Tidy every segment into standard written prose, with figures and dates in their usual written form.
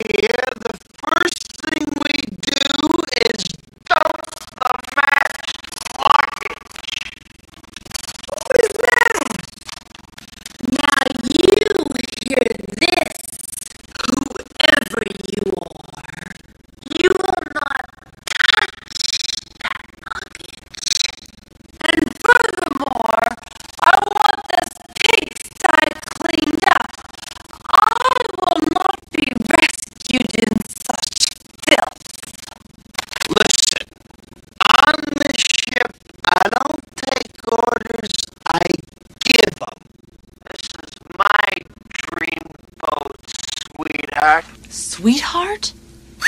here, the first thing we do is dump the matched luggage. What is that? Now you hear this. Whoever you are, you will not touch that luggage. And furthermore, I want this pigsty cleaned up. I will not be rescued in such filth. Listen, on this ship, I don't take orders, I give them. This is my dream boat, sweetheart. Sweetheart?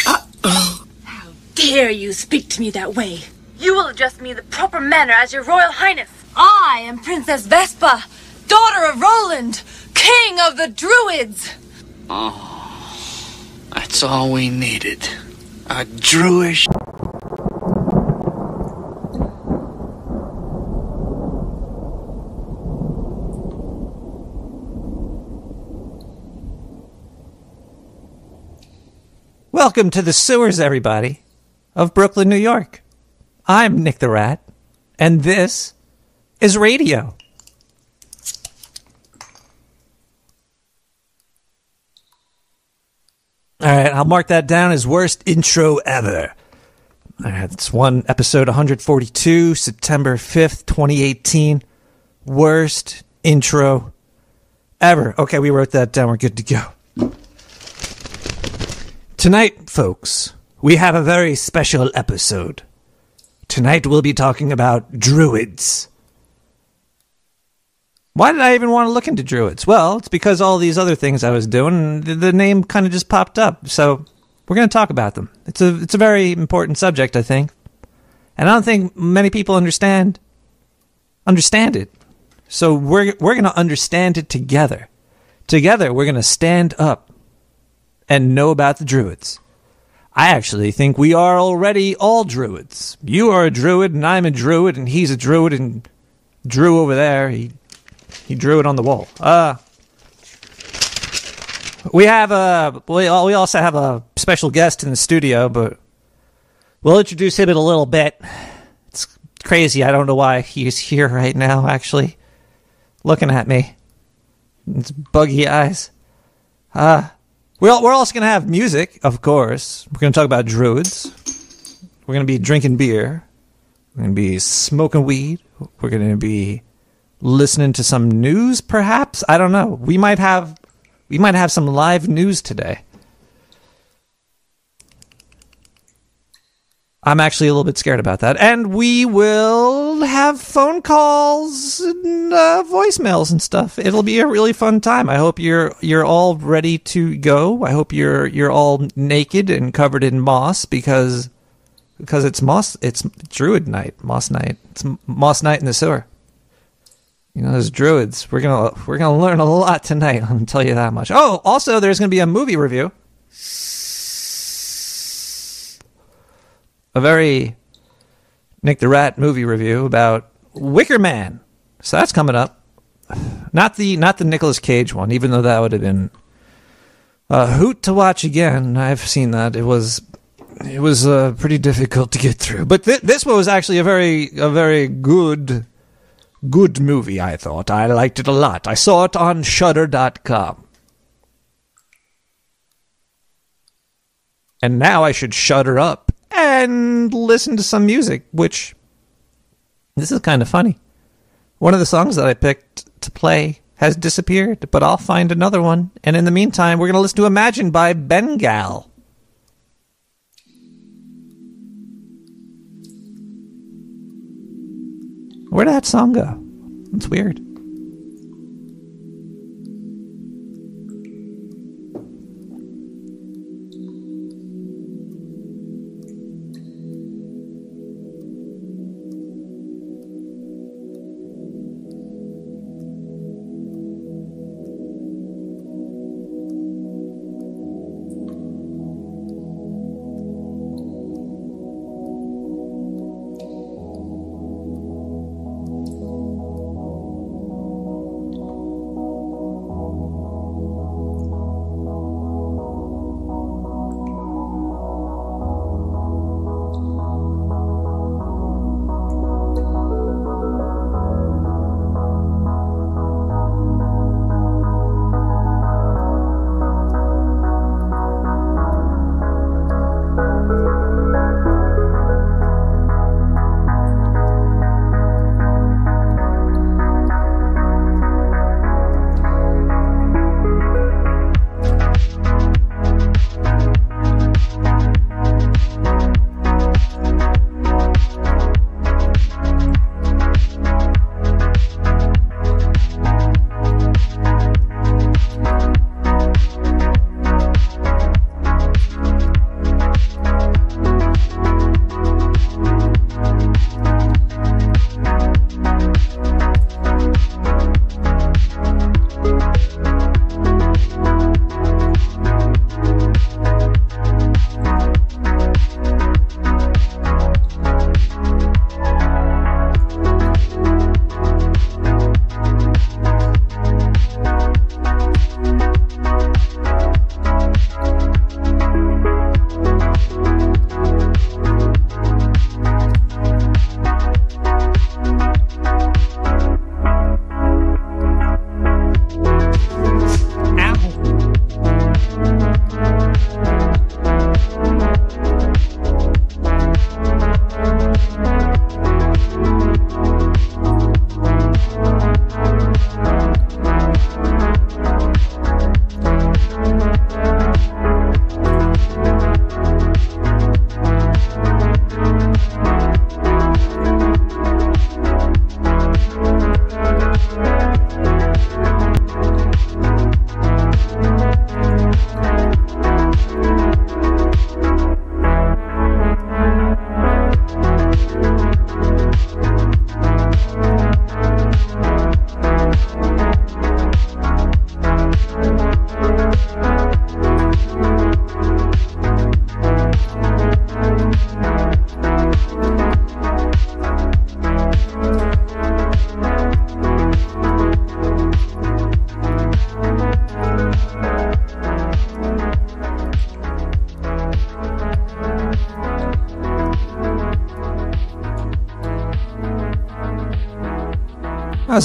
Uh-oh. How dare you speak to me that way? You will address me in the proper manner as your Royal Highness. I am Princess Vespa, daughter of Roland, king of the Druids. Oh, that's all we needed. A Druish. Welcome to the sewers, everybody, of Brooklyn, New York. I'm Nicktherat, and this is radio. All right, I'll mark that down as worst intro ever. All right, it's episode 142, September 5th, 2018. Worst intro ever. Okay, we wrote that down. We're good to go. Tonight, folks, we have a very special episode. Tonight we'll be talking about druids. Why did I even want to look into druids? Well, it's because all these other things I was doing, the name kind of just popped up. So we're going to talk about them. It's a very important subject, I think. And I don't think many people understand it. So we're going to understand it together. Together, we're going to stand up and know about the druids. I actually think we are already all druids. You are a druid, and I'm a druid, and he's a druid, and Drew over there, he drew it on the wall. We also have a special guest in the studio, but we'll introduce him in a little bit. It's crazy. I don't know why he's here right now, actually, looking at me. It's buggy eyes. We're also going to have music, of course. We're going to talk about druids. We're going to be drinking beer. We're going to be smoking weed. We're going to be listening to some news, perhaps. I don't know. We might have some live news today. I'm actually a little bit scared about that. And we will have phone calls and voicemails and stuff. It'll be a really fun time. I hope you're all ready to go. I hope you're all naked and covered in moss because it's Druid night, moss night. It's moss night in the sewer. You know, those druids. We're gonna learn a lot tonight. I'm gonna tell you that much. Oh, also there's gonna be a movie review. A very Nicktherat movie review about Wicker Man. So that's coming up. Not the Nicolas Cage one, even though that would have been a hoot to watch again. I've seen that. It was pretty difficult to get through. But this one was actually a very good movie, I thought. I liked it a lot. I saw it on Shudder.com. And now I should shudder up and listen to some music, which, this is kind of funny. One of the songs that I picked to play has disappeared, but I'll find another one. And in the meantime, we're going to listen to Imagine by Bengal. Where did that song go? It's weird.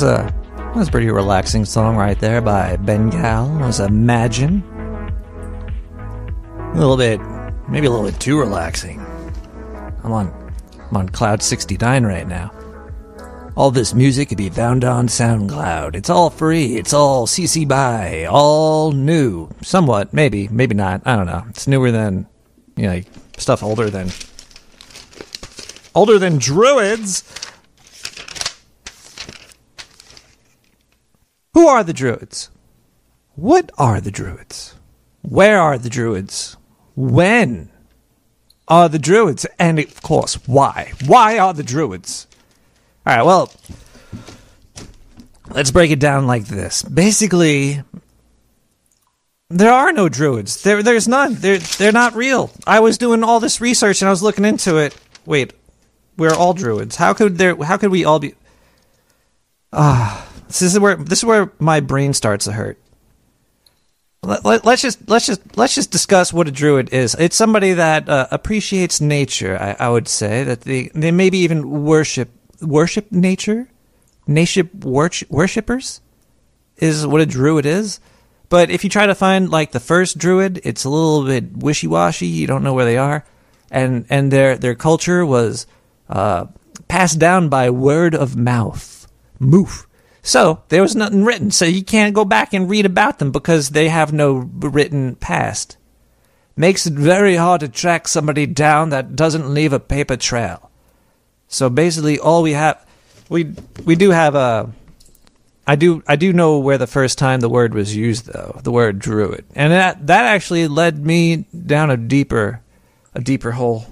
was a pretty relaxing song right there by Bengal. It was Imagine. Maybe a little bit too relaxing. I'm on Cloud 69 right now. All this music can be found on SoundCloud. It's all free. It's all CC BY. All new. Somewhat. Maybe not. I don't know. It's newer than, like stuff older than Druids. Who are the Druids? What are the Druids? Where are the Druids? When are the Druids? And of course, why? Why are the Druids? All right, well, let's break it down like this. Basically, there are no Druids. There's none. They're not real. I was doing all this research and I was looking into it. Wait, we're all Druids. How could we all be? This is where my brain starts to hurt. Let's just discuss what a Druid is. It's somebody that appreciates nature. I would say that they maybe even worship nature. Worshippers is what a Druid is. But if you try to find like the first Druid, it's a little bit wishy-washy. You don't know where they are, and their culture was passed down by word of mouth. Moof. So, there was nothing written, so you can't go back and read about them because they have no written past. Makes it very hard to track somebody down that doesn't leave a paper trail. So basically, all we have... We do have a... I do know where the first time the word was used, though. The word druid. And that actually led me down a deeper hole.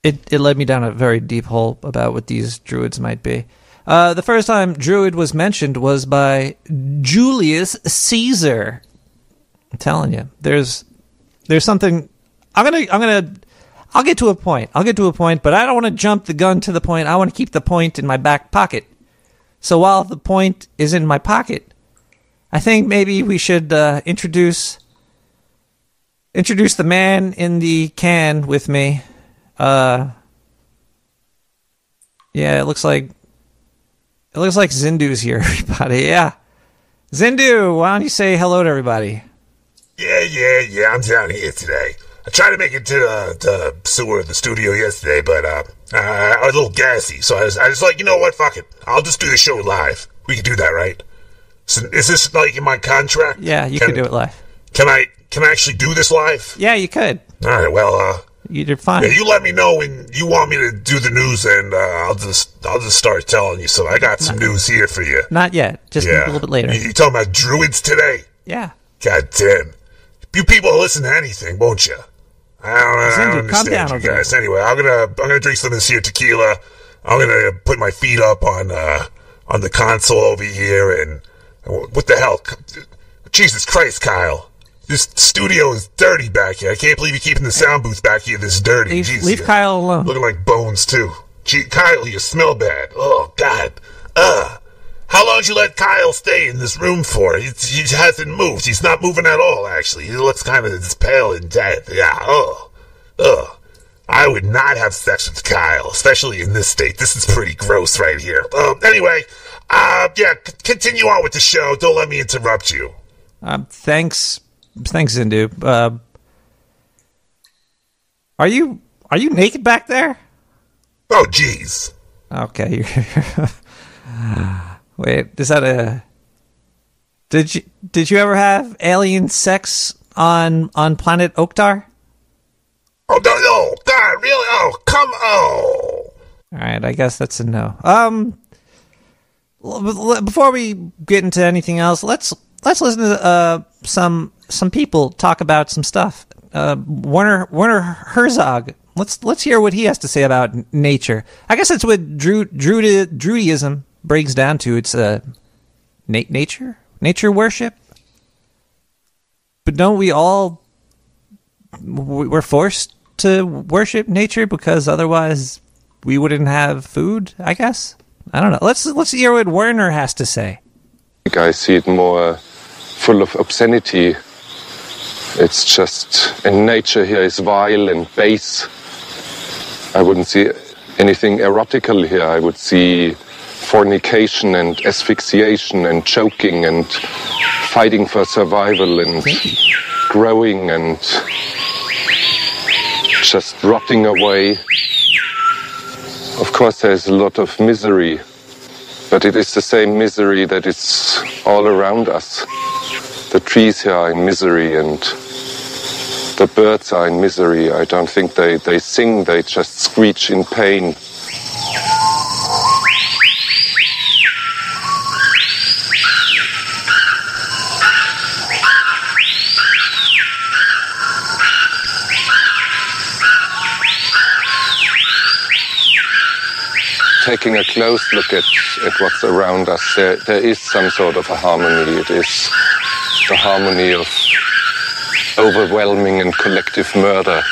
It led me down a very deep hole about what these druids might be. The first time druid was mentioned was by Julius Caesar. I'm telling you, there's something. I'll get to a point. But I don't want to jump the gun to the point. I want to keep the point in my back pocket. So while the point is in my pocket, I think maybe we should introduce the man in the can with me. Yeah, it looks like Zindu's here, everybody. Yeah. Zindu, why don't you say hello to everybody? Yeah, I'm down here today. I tried to make it to the sewer of the studio yesterday, but I was a little gassy, so I was like, you know what, fuck it. I'll just do the show live. We can do that, right? So is this like in my contract? Yeah, you can do it live. Can I actually do this live? Yeah, you could. Alright, well, you're fine. Yeah, you let me know when you want me to do the news, and I'll just start telling you. So I got some news here for you. Not yet. Just a little bit later. You talking about druids today? Yeah. God damn. You people will listen to anything, won't you? I don't understand you guys. Anyway, I'm gonna drink some of this here tequila. I'm gonna put my feet up on the console over here, and what the hell? Jesus Christ, Kyle. This studio is dirty back here. I can't believe you're keeping the sound booth back here this dirty. Leave Kyle alone. Looking like bones, too. Gee, Kyle, you smell bad. Oh, God. How long did you let Kyle stay in this room for? He hasn't moved. He's not moving at all, actually. He looks kind of pale and dead. Yeah, I would not have sex with Kyle, especially in this state. This is pretty gross right here. Anyway, continue on with the show. Don't let me interrupt you. Thanks, Zindu. Are you naked back there? Oh, jeez. Okay. Wait, is that a? Did you ever have alien sex on planet Oktar? Oh no, God, really? Oh, come on. All right, I guess that's a no. Before we get into anything else, let's listen to some people talk about some stuff. Werner Herzog. Let's hear what he has to say about nature. I guess that's what Druidism breaks down to. It's nature worship. But don't we all? We're forced to worship nature because otherwise we wouldn't have food. I guess. I don't know. Let's hear what Werner has to say. I see it more full of obscenity. It's just, and nature here is vile and base. I wouldn't see anything erotical here. I would see fornication and asphyxiation and choking and fighting for survival and growing and just rotting away. Of course, there's a lot of misery, but it is the same misery that is all around us. The trees here are in misery and the birds are in misery. I don't think they sing, they just screech in pain. Taking a close look at what's around us, there is some sort of a harmony. It is the harmony of overwhelming and collective murder.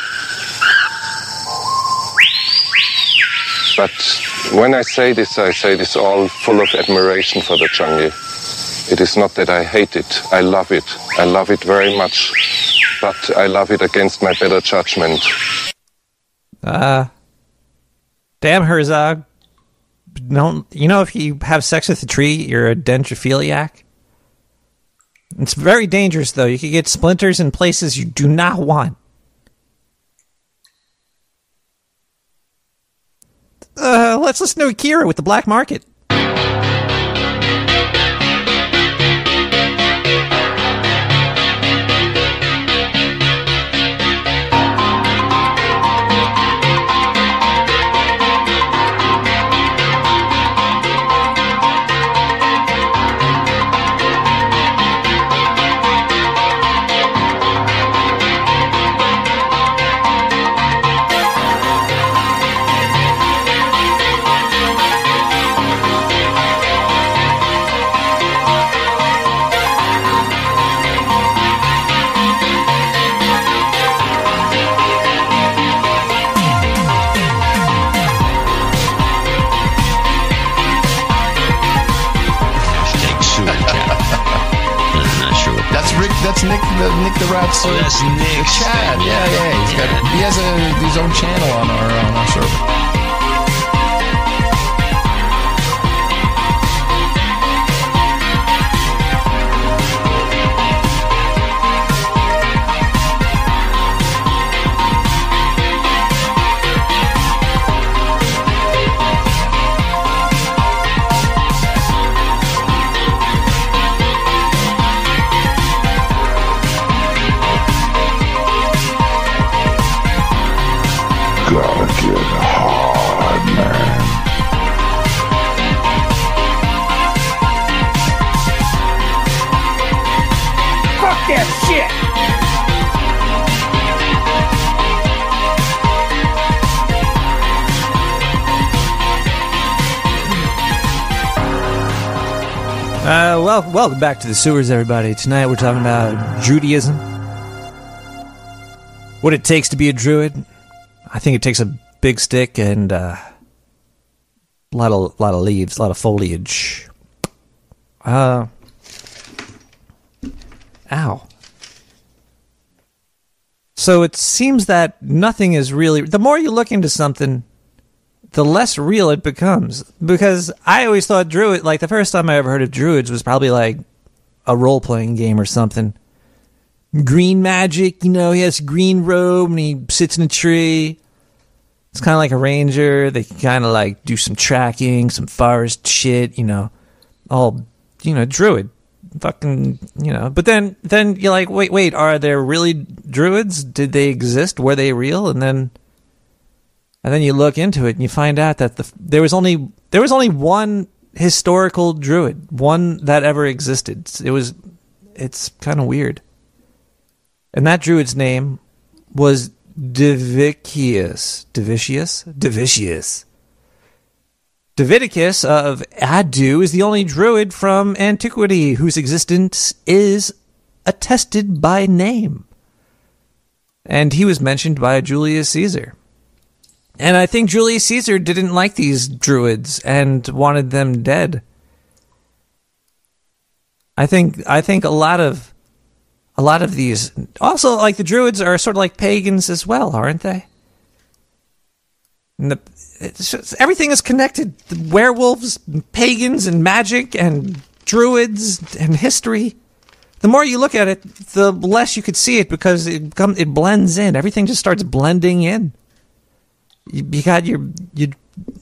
But when I say this all full of admiration for the jungle. It is not that I hate it. I love it. I love it very much. But I love it against my better judgment. Damn, Herzog. No, you know, if you have sex with a tree, you're a dendrophiliac. It's very dangerous, though. You could get splinters in places you do not want. Let's listen to Akira with the Black Market. That's Nicktherat's. Oh, that's Nick. Chad. Yeah. He has his own channel on our server. Gotta get hard, man. Fuck that shit! Welcome back to the sewers, everybody. Tonight we're talking about Druidism. What it takes to be a druid. I think it takes a big stick and a lot of leaves, a lot of foliage. Ow. So it seems that nothing is really... The more you look into something, the less real it becomes. Because I always thought Druid... Like, the first time I ever heard of Druids was probably like a role-playing game or something. Green magic, you know, he has a green robe and he sits in a tree. It's kind of like a ranger. They can kind of like do some tracking, some forest shit, you know, all, you know, druid. Fucking, you know. But then you're like, wait, are there really druids? Did they exist? Were they real? And then you look into it and you find out that there was only one historical druid, one that ever existed. It's kind of weird. And that druid's name was Divicius of Adu is the only druid from antiquity whose existence is attested by name. And he was mentioned by Julius Caesar. And I think Julius Caesar didn't like these druids and wanted them dead. I think a lot of these... Also, like, the druids are sort of like pagans as well, aren't they? And everything is connected. The werewolves, pagans, and magic, and druids, and history. The more you look at it, the less you could see it because it blends in. Everything just starts blending in. You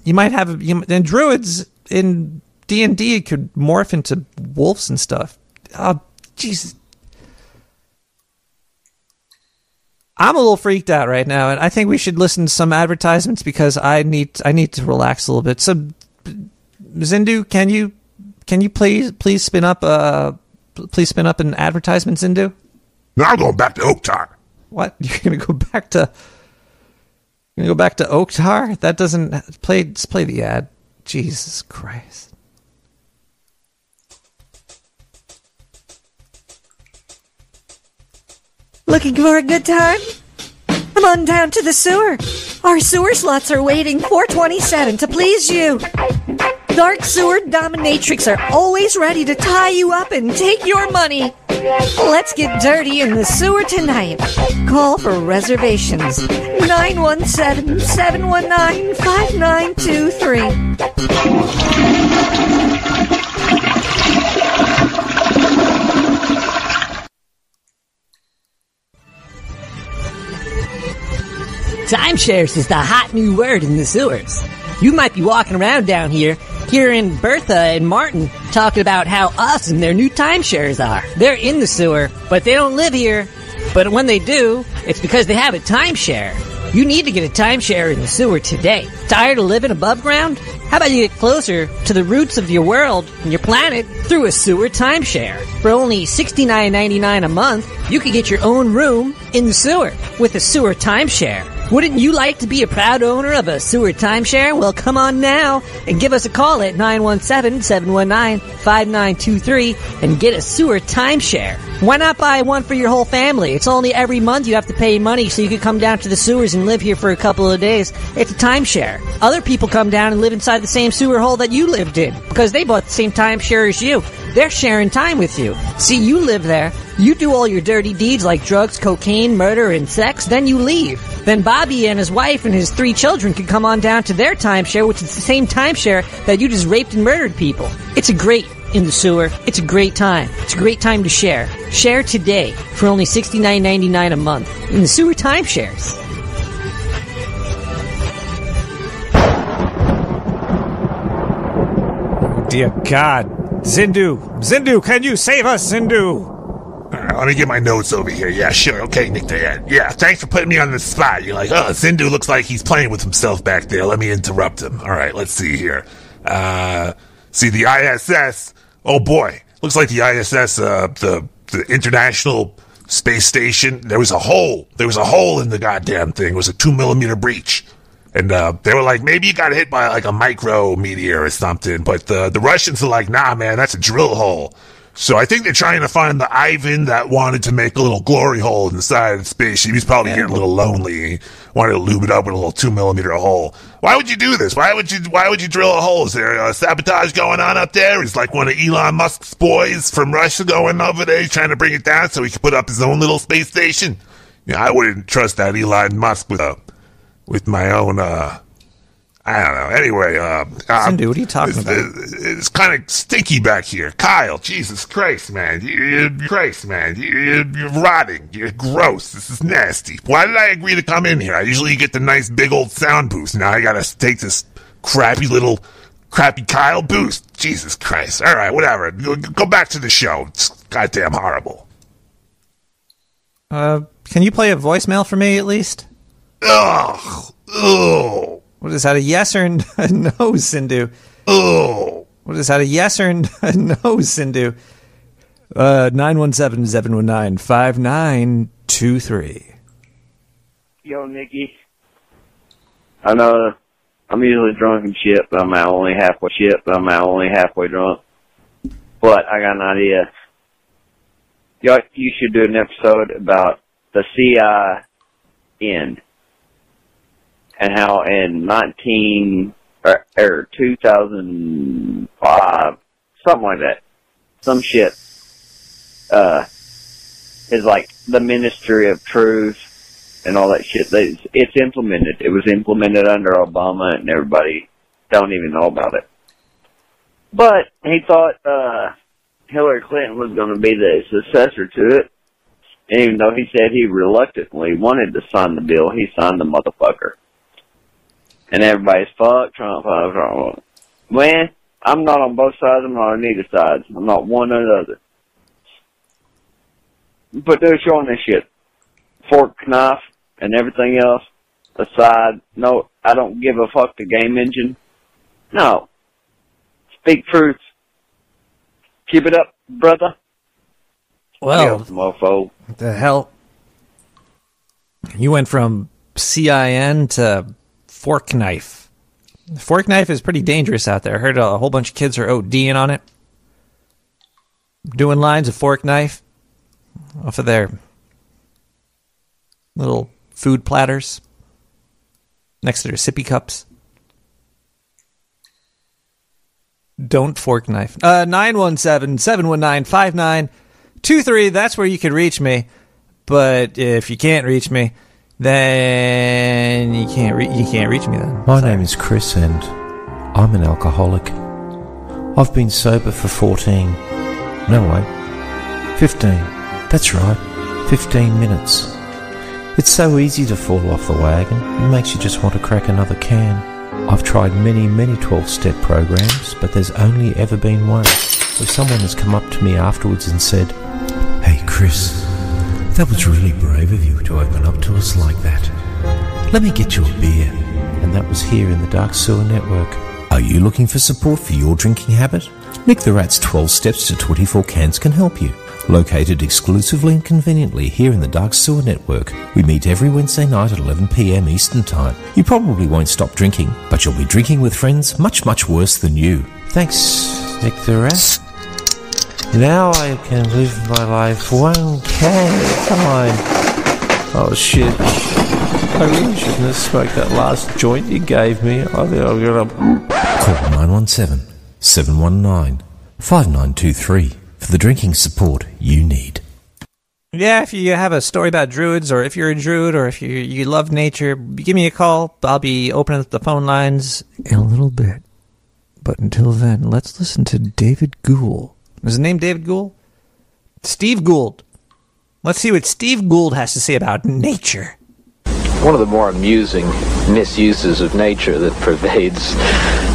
might have and druids in D&D could morph into wolves and stuff. Oh, Jesus. I'm a little freaked out right now, and I think we should listen to some advertisements because I need to relax a little bit. So, Zindu, can you please spin up an advertisement, Zindu? No, I'm going back to Oktar. What? You're gonna go back to Oktar? That doesn't play. Just play the ad. Jesus Christ. Looking for a good time? Come on down to the sewer. Our sewer slots are waiting 427 to please you. Dark sewer dominatrix are always ready to tie you up and take your money. Let's get dirty in the sewer tonight. Call for reservations. 917-719-5923. Timeshares is the hot new word in the sewers. You might be walking around down here, hearing Bertha and Martin talking about how awesome their new timeshares are. They're in the sewer, but they don't live here. But when they do, it's because they have a timeshare. You need to get a timeshare in the sewer today. Tired of living above ground? How about you get closer to the roots of your world and your planet through a sewer timeshare? For only $69.99 a month, you could get your own room in the sewer with a sewer timeshare. Wouldn't you like to be a proud owner of a sewer timeshare? Well, come on now and give us a call at 917-719-5923 and get a sewer timeshare. Why not buy one for your whole family? It's only every month you have to pay money so you can come down to the sewers and live here for a couple of days. It's a timeshare. Other people come down and live inside the same sewer hole that you lived in because they bought the same timeshare as you. They're sharing time with you. See, you live there. You do all your dirty deeds like drugs, cocaine, murder, and sex. Then you leave. Then Bobby and his wife and his 3 children can come on down to their timeshare, which is the same timeshare that you just raped and murdered people. It's a great in the sewer. It's a great time. It's a great time to share. Share today for only $69.99 a month in the sewer timeshares. Oh, dear God. Zindu, can you save us, Zindu? Let me get my notes over here. Yeah, sure. Okay, Nicktherat. Yeah, thanks for putting me on the spot. You're like, oh, Zindu looks like he's playing with himself back there. Let me interrupt him. All right, let's see here. See, the ISS. Oh, boy. Looks like the ISS, the International Space Station. There was a hole. There was a hole in the goddamn thing. It was a 2mm breach. And they were like, maybe you got hit by like a micro meteor or something. But the Russians are like, nah, man, that's a drill hole. So I think they're trying to find the Ivan that wanted to make a little glory hole in the side of the spaceship. He's probably getting a little lonely. He wanted to lube it up with a little 2mm hole. Why would you do this? Why would you drill a hole? Is there sabotage going on up there? Is like one of Elon Musk's boys from Russia going over there? He's trying to bring it down so he can put up his own little space station? Yeah, I wouldn't trust that Elon Musk with my own, I don't know. Anyway, Cindy, what are you talking about? It's kind of stinky back here. Kyle, Jesus Christ, man. You're rotting. You're gross. This is nasty. Why did I agree to come in here? I usually get the nice big old sound boost. Now I gotta take this crappy Kyle boost. Jesus Christ. All right, whatever. Go back to the show. It's goddamn horrible. Can you play a voicemail for me at least? Ugh. What is that, a yes or a no, Sindhu? Oh. What is that, a yes or a no, Sindhu? 917-719-5923. Yo, Nikki. I know I'm usually drunk and shit, but I'm only halfway drunk. But I got an idea. You should do an episode about the CI end. And how in 2005, something like that, some shit, is like the Ministry of Truth and all that shit. It's implemented. It was implemented under Obama, and everybody don't even know about it. But he thought Hillary Clinton was going to be the successor to it. And even though he said he reluctantly wanted to sign the bill, he signed the motherfucker. And everybody's fuck Trump. Man, I'm not on both sides. I'm not on either side. I'm not one or the other. But they're showing this shit. Fork, knife, and everything else aside. No, I don't give a fuck the game engine. No. Speak truth. Keep it up, brother. Well, mofo. What the hell? You went from CIN to fork knife. Fork knife is pretty dangerous out there. I heard a whole bunch of kids are ODing on it. Doing lines of fork knife off of their little food platters next to their sippy cups. Don't fork knife. 917-719-5923. That's where you can reach me. But if you can't reach me, then you can't reach me then. My name is Chris and I'm an alcoholic. I've been sober for 15. That's right, 15 minutes. It's so easy to fall off the wagon. It makes you just want to crack another can. I've tried many 12-step programs, but there's only ever been one. So someone has come up to me afterwards and said, "Hey Chris, that was really brave of you to open up to us like that. Let me get you a beer." And that was here in the Dark Sewer Network. Are you looking for support for your drinking habit? Nicktherat's 12 Steps to 24 Cans can help you. Located exclusively and conveniently here in the Dark Sewer Network, we meet every Wednesday night at 11 p.m. Eastern Time. You probably won't stop drinking, but you'll be drinking with friends much worse than you. Thanks, Nicktherat. Now I can live my life one can at a time. Oh shit. I really shouldn't have smoked that last joint you gave me. I think I'm gonna... Call 917-719-5923 for the drinking support you need. Yeah, if you have a story about druids, or if you're a druid, or if you love nature, give me a call. I'll be opening up the phone lines in a little bit. But until then, let's listen to David Gould. Is his name David Gould? Steve Gould. Let's see what Steve Gould has to say about nature. One of the more amusing misuses of nature that pervades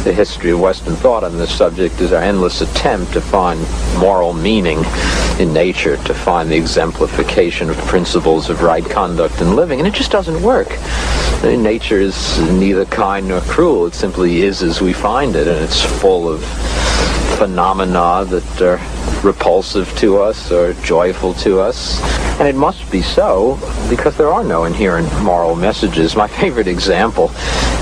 the history of Western thought on this subject is our endless attempt to find moral meaning in nature, to find the exemplification of principles of right conduct in living, and it just doesn't work. Nature is neither kind nor cruel. It simply is as we find it, and it's full of phenomena that are repulsive to us or joyful to us. And it must be so because there are no inherent moral messages. My favorite example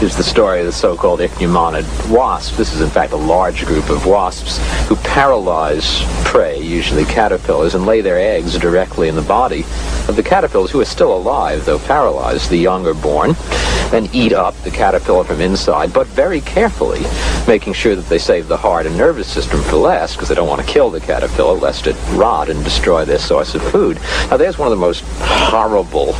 is the story of the so-called ichneummonid wasp. This is in fact a large group of wasps who paralyze prey, usually caterpillars, and lay their eggs directly in the body of the caterpillars, who are still alive though paralyzed. The young are born, then eat up the caterpillar from inside, but very carefully, making sure that they save the heart and nervous system for last, because they don't want to kill the caterpillar lest it rot and destroy their source of food. Now there's one of the most horrible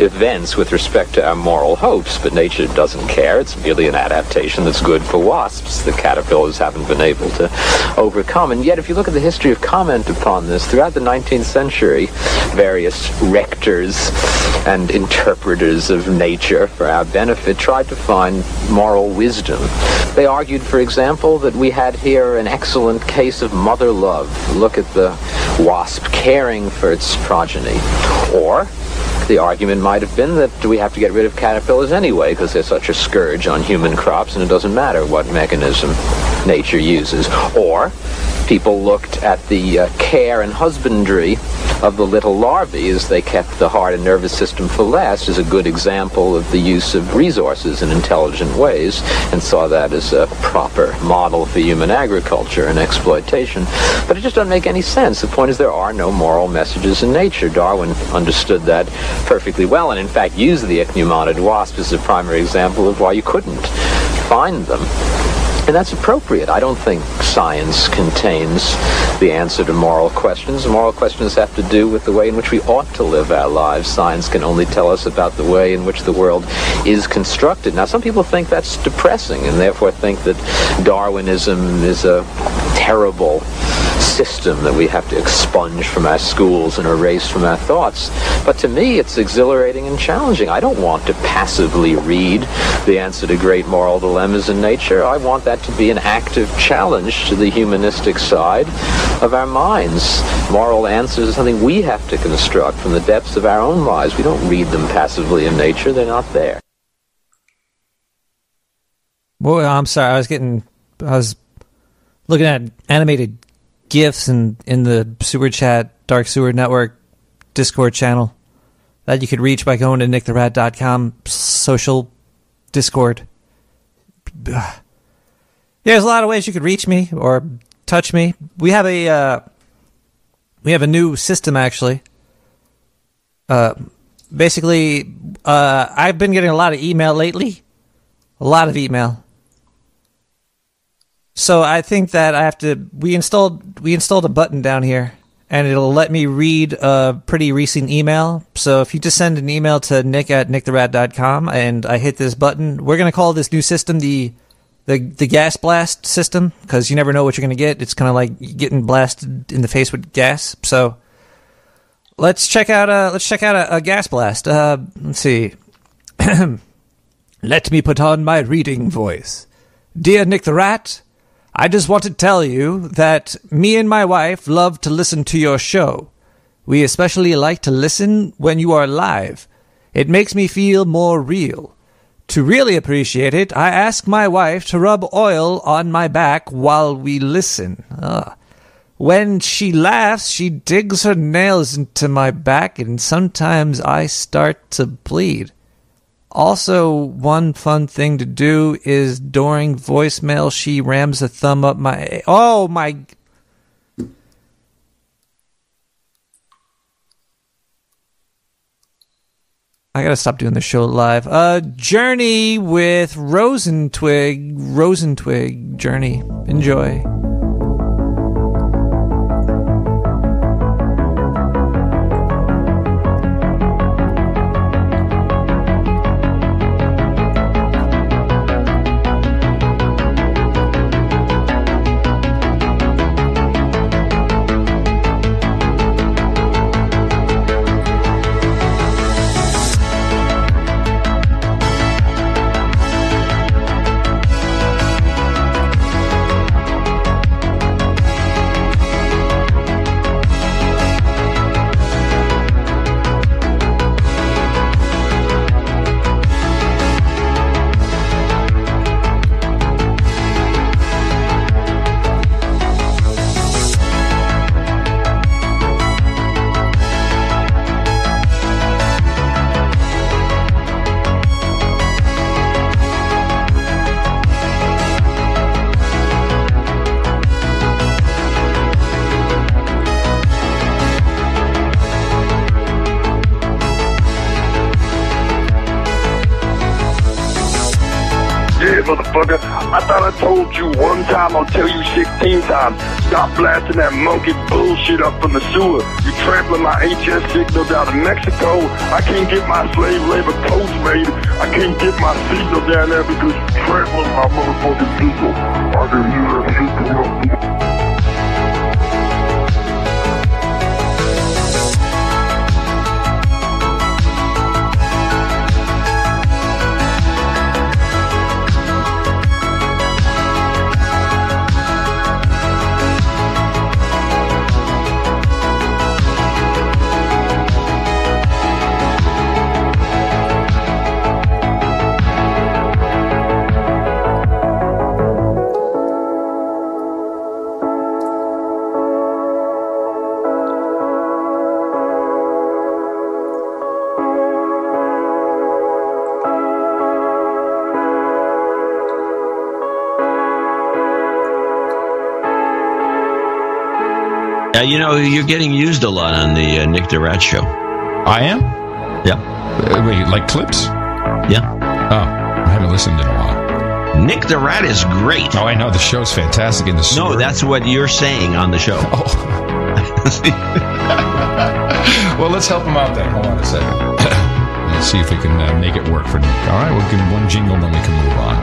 events with respect to our moral hopes, but nature doesn't care. It's merely an adaptation that's good for wasps the caterpillars haven't been able to overcome. And yet if you look at the history of comment upon this, throughout the 19th century, various rectors and interpreters of nature for our benefit tried to find moral wisdom. They argued, for example, that we had here an excellent case of mother love. Look at the wasp caring for its progeny. Or the argument might have been that we have to get rid of caterpillars anyway because they're such a scourge on human crops, and it doesn't matter what mechanism nature uses. Or people looked at the care and husbandry of the little larvae as they kept the heart and nervous system for last as a good example of the use of resources in intelligent ways, and saw that as a proper model for human agriculture and exploitation. But it just doesn't make any sense. The point is there are no moral messages in nature. Darwin understood that perfectly well, and in fact used the ichneummonid wasp as a primary example of why you couldn't find them And that's appropriate. I don't think science contains the answer to moral questions. Moral questions have to do with the way in which we ought to live our lives. Science can only tell us about the way in which the world is constructed. Now, some people think that's depressing and therefore think that Darwinism is a terrible system that we have to expunge from our schools and erase from our thoughts. But to me, it's exhilarating and challenging. I don't want to passively read the answer to great moral dilemmas in nature. I want that to be an active challenge to the humanistic side of our minds. Moral answers are something we have to construct from the depths of our own lives. We don't read them passively in nature. They're not there. Well, I'm sorry. I was looking at animated GIFs in the Sewer Chat, Dark Sewer Network Discord channel that you could reach by going to nicktherat.com social Discord. Yeah, there's a lot of ways you could reach me or touch me. We have a new system actually. Basically, I've been getting a lot of email lately. A lot of email. So I think that I have to. We installed a button down here, and it'll let me read a pretty recent email. So if you just send an email to nick@nicktherat.com, and I hit this button, we're gonna call this new system the gas blast system, because you never know what you're gonna get. It's kind of like getting blasted in the face with gas. So let's check out a gas blast. Let's see. Let me put on my reading voice, dear Nick the Rat. I just want to tell you that me and my wife love to listen to your show. We especially like to listen when you are live. It makes me feel more real. To really appreciate it, I ask my wife to rub oil on my back while we listen. When she laughs, she digs her nails into my back, and sometimes I start to bleed. Also, one fun thing to do is during voicemail, she rams a thumb up my... Oh, my... I gotta stop doing the show live. Journey with Rosentwig Journey. Enjoy. Motherfucker, I thought I told you one time, I'll tell you 16 times. Stop blasting that monkey bullshit up from the sewer. You trampling my HS signal down to Mexico. I can't get my slave labor codes made. I can't get my signal down there because you trampling my motherfucking signal. I can hear that shit come up. You know, you're getting used a lot on the Nick the Rat show. I am? Yeah. Wait, like clips? Yeah. Oh, I haven't listened in a while. Nicktherat is great. Oh, I know. The show's fantastic in the sewer. No, that's what you're saying on the show. Oh. Well, let's help him out then. Hold on a second. Let's see if we can make it work for Nick. All right, we'll give him one jingle, and then we can move on.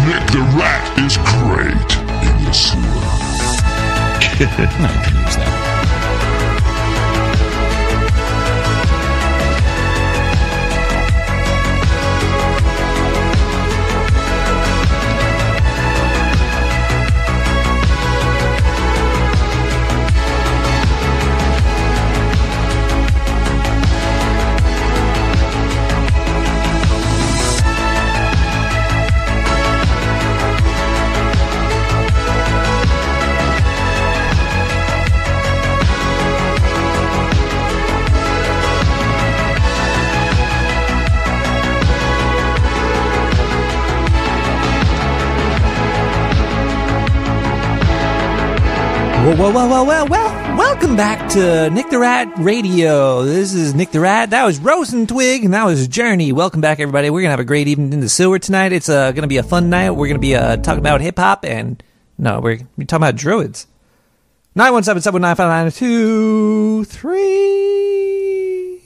Nicktherat is great in the sewer. I can use that. Well, welcome back to Nicktherat Radio. This is Nicktherat. That was Rosentwig, and that was Journey. Welcome back, everybody. We're going to have a great evening in the sewer tonight. It's going to be a fun night. We're going to be talking about hip-hop, and no, we're talking about druids. 917-719-5923.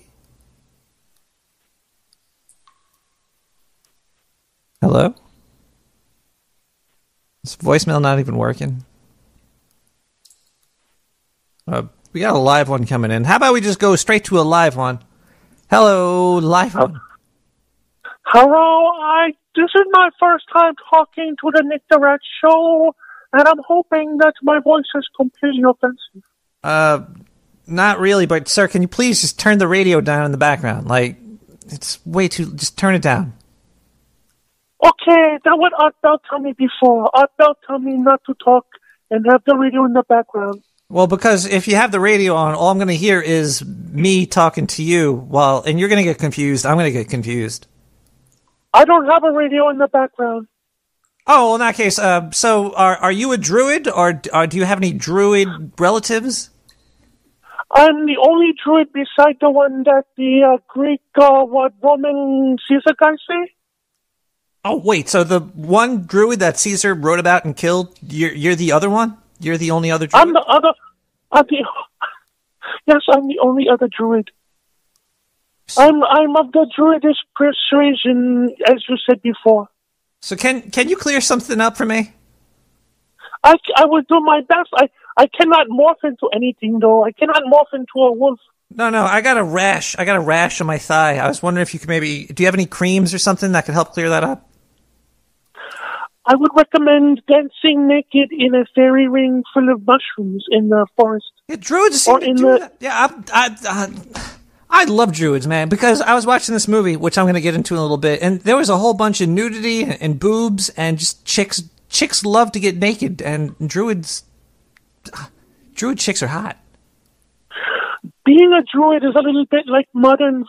Hello? Is voicemail not even working? We got a live one coming in. How about we just go straight to a live one? Hello, live one. Hello, this is my first time talking to the Nicktherat show, and I'm hoping that my voice is completely offensive. Not really, but sir, can you please just turn the radio down in the background? Like, it's way too... Just turn it down. Okay, that's what Art Bell told me before. Art Bell told me not to talk and have the radio in the background. Well, because if you have the radio on, all I'm going to hear is me talking to you, and you're going to get confused. I'm going to get confused. I don't have a radio in the background. Oh, well, in that case, so are you a druid, or do you have any druid relatives? I'm the only druid beside the one that the Greek, Roman Caesar guy say. Oh, wait, so the one druid that Caesar wrote about and killed, you're the other one? You're the only other druid? I'm the other... Yes, I'm the only other druid. I'm of the druidish persuasion, as you said before. So can you clear something up for me? I will do my best. I cannot morph into anything, though. I cannot morph into a wolf. No, I got a rash. I got a rash on my thigh. I was wondering if you could maybe... Do you have any creams or something that could help clear that up? I would recommend dancing naked in a fairy ring full of mushrooms in the forest. Yeah, druids seem to do that. Yeah, I love druids, man, because I was watching this movie, which I'm going to get into in a little bit, and there was a whole bunch of nudity and boobs, and just chicks love to get naked, and druid chicks are hot. Being a druid is a little bit like modern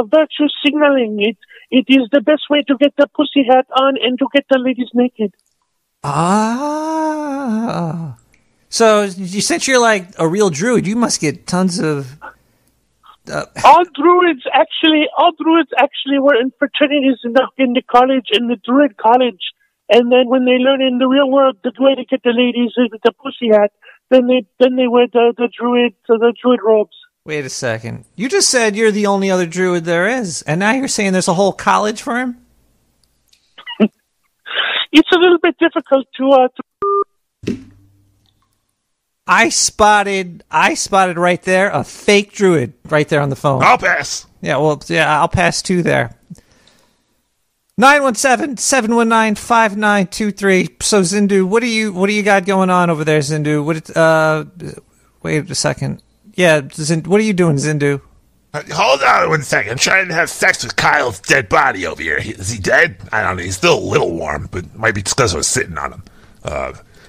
virtue signaling. It is the best way to get the pussy hat on and to get the ladies naked. Ah. So, since you're like a real druid, you must get tons of... All druids actually were in fraternities in the college, in the druid college. And then when they learn in the real world the way to get the ladies is with the pussy hat, then they wear the druid robes. Wait a second. You just said you're the only other druid there is, and now you're saying there's a whole college for him? It's a little bit difficult to... I spotted right there a fake druid right there on the phone. I'll pass. Yeah, I'll pass too there. 917-719-5923. So Zindu, what do you got going on over there, Zindu? Wait a second. Yeah, what are you doing, Zindu? Hold on 1 second. I'm trying to have sex with Kyle's dead body over here. Is he dead? I don't know. He's still a little warm, but might be because I was sitting on him.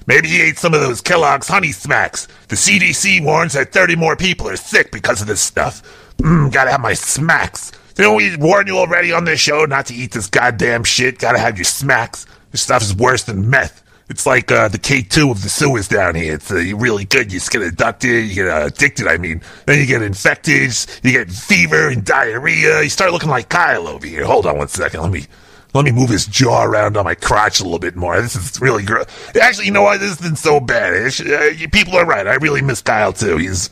Maybe he ate some of those Kellogg's Honey Smacks. The CDC warns that 30 more people are sick because of this stuff. Gotta have my smacks. Didn't we warn you already on this show not to eat this goddamn shit? Gotta have your smacks. This stuff is worse than meth. It's like the K2 of the sewers down here. It's really good. You just get abducted, you get addicted, Then you get infected, you get fever and diarrhea. You start looking like Kyle over here. Hold on 1 second. Let Let me move his jaw around on my crotch a little bit more. This is really gross. Actually, you know what? This isn't so bad. People are right. I really miss Kyle too. He's.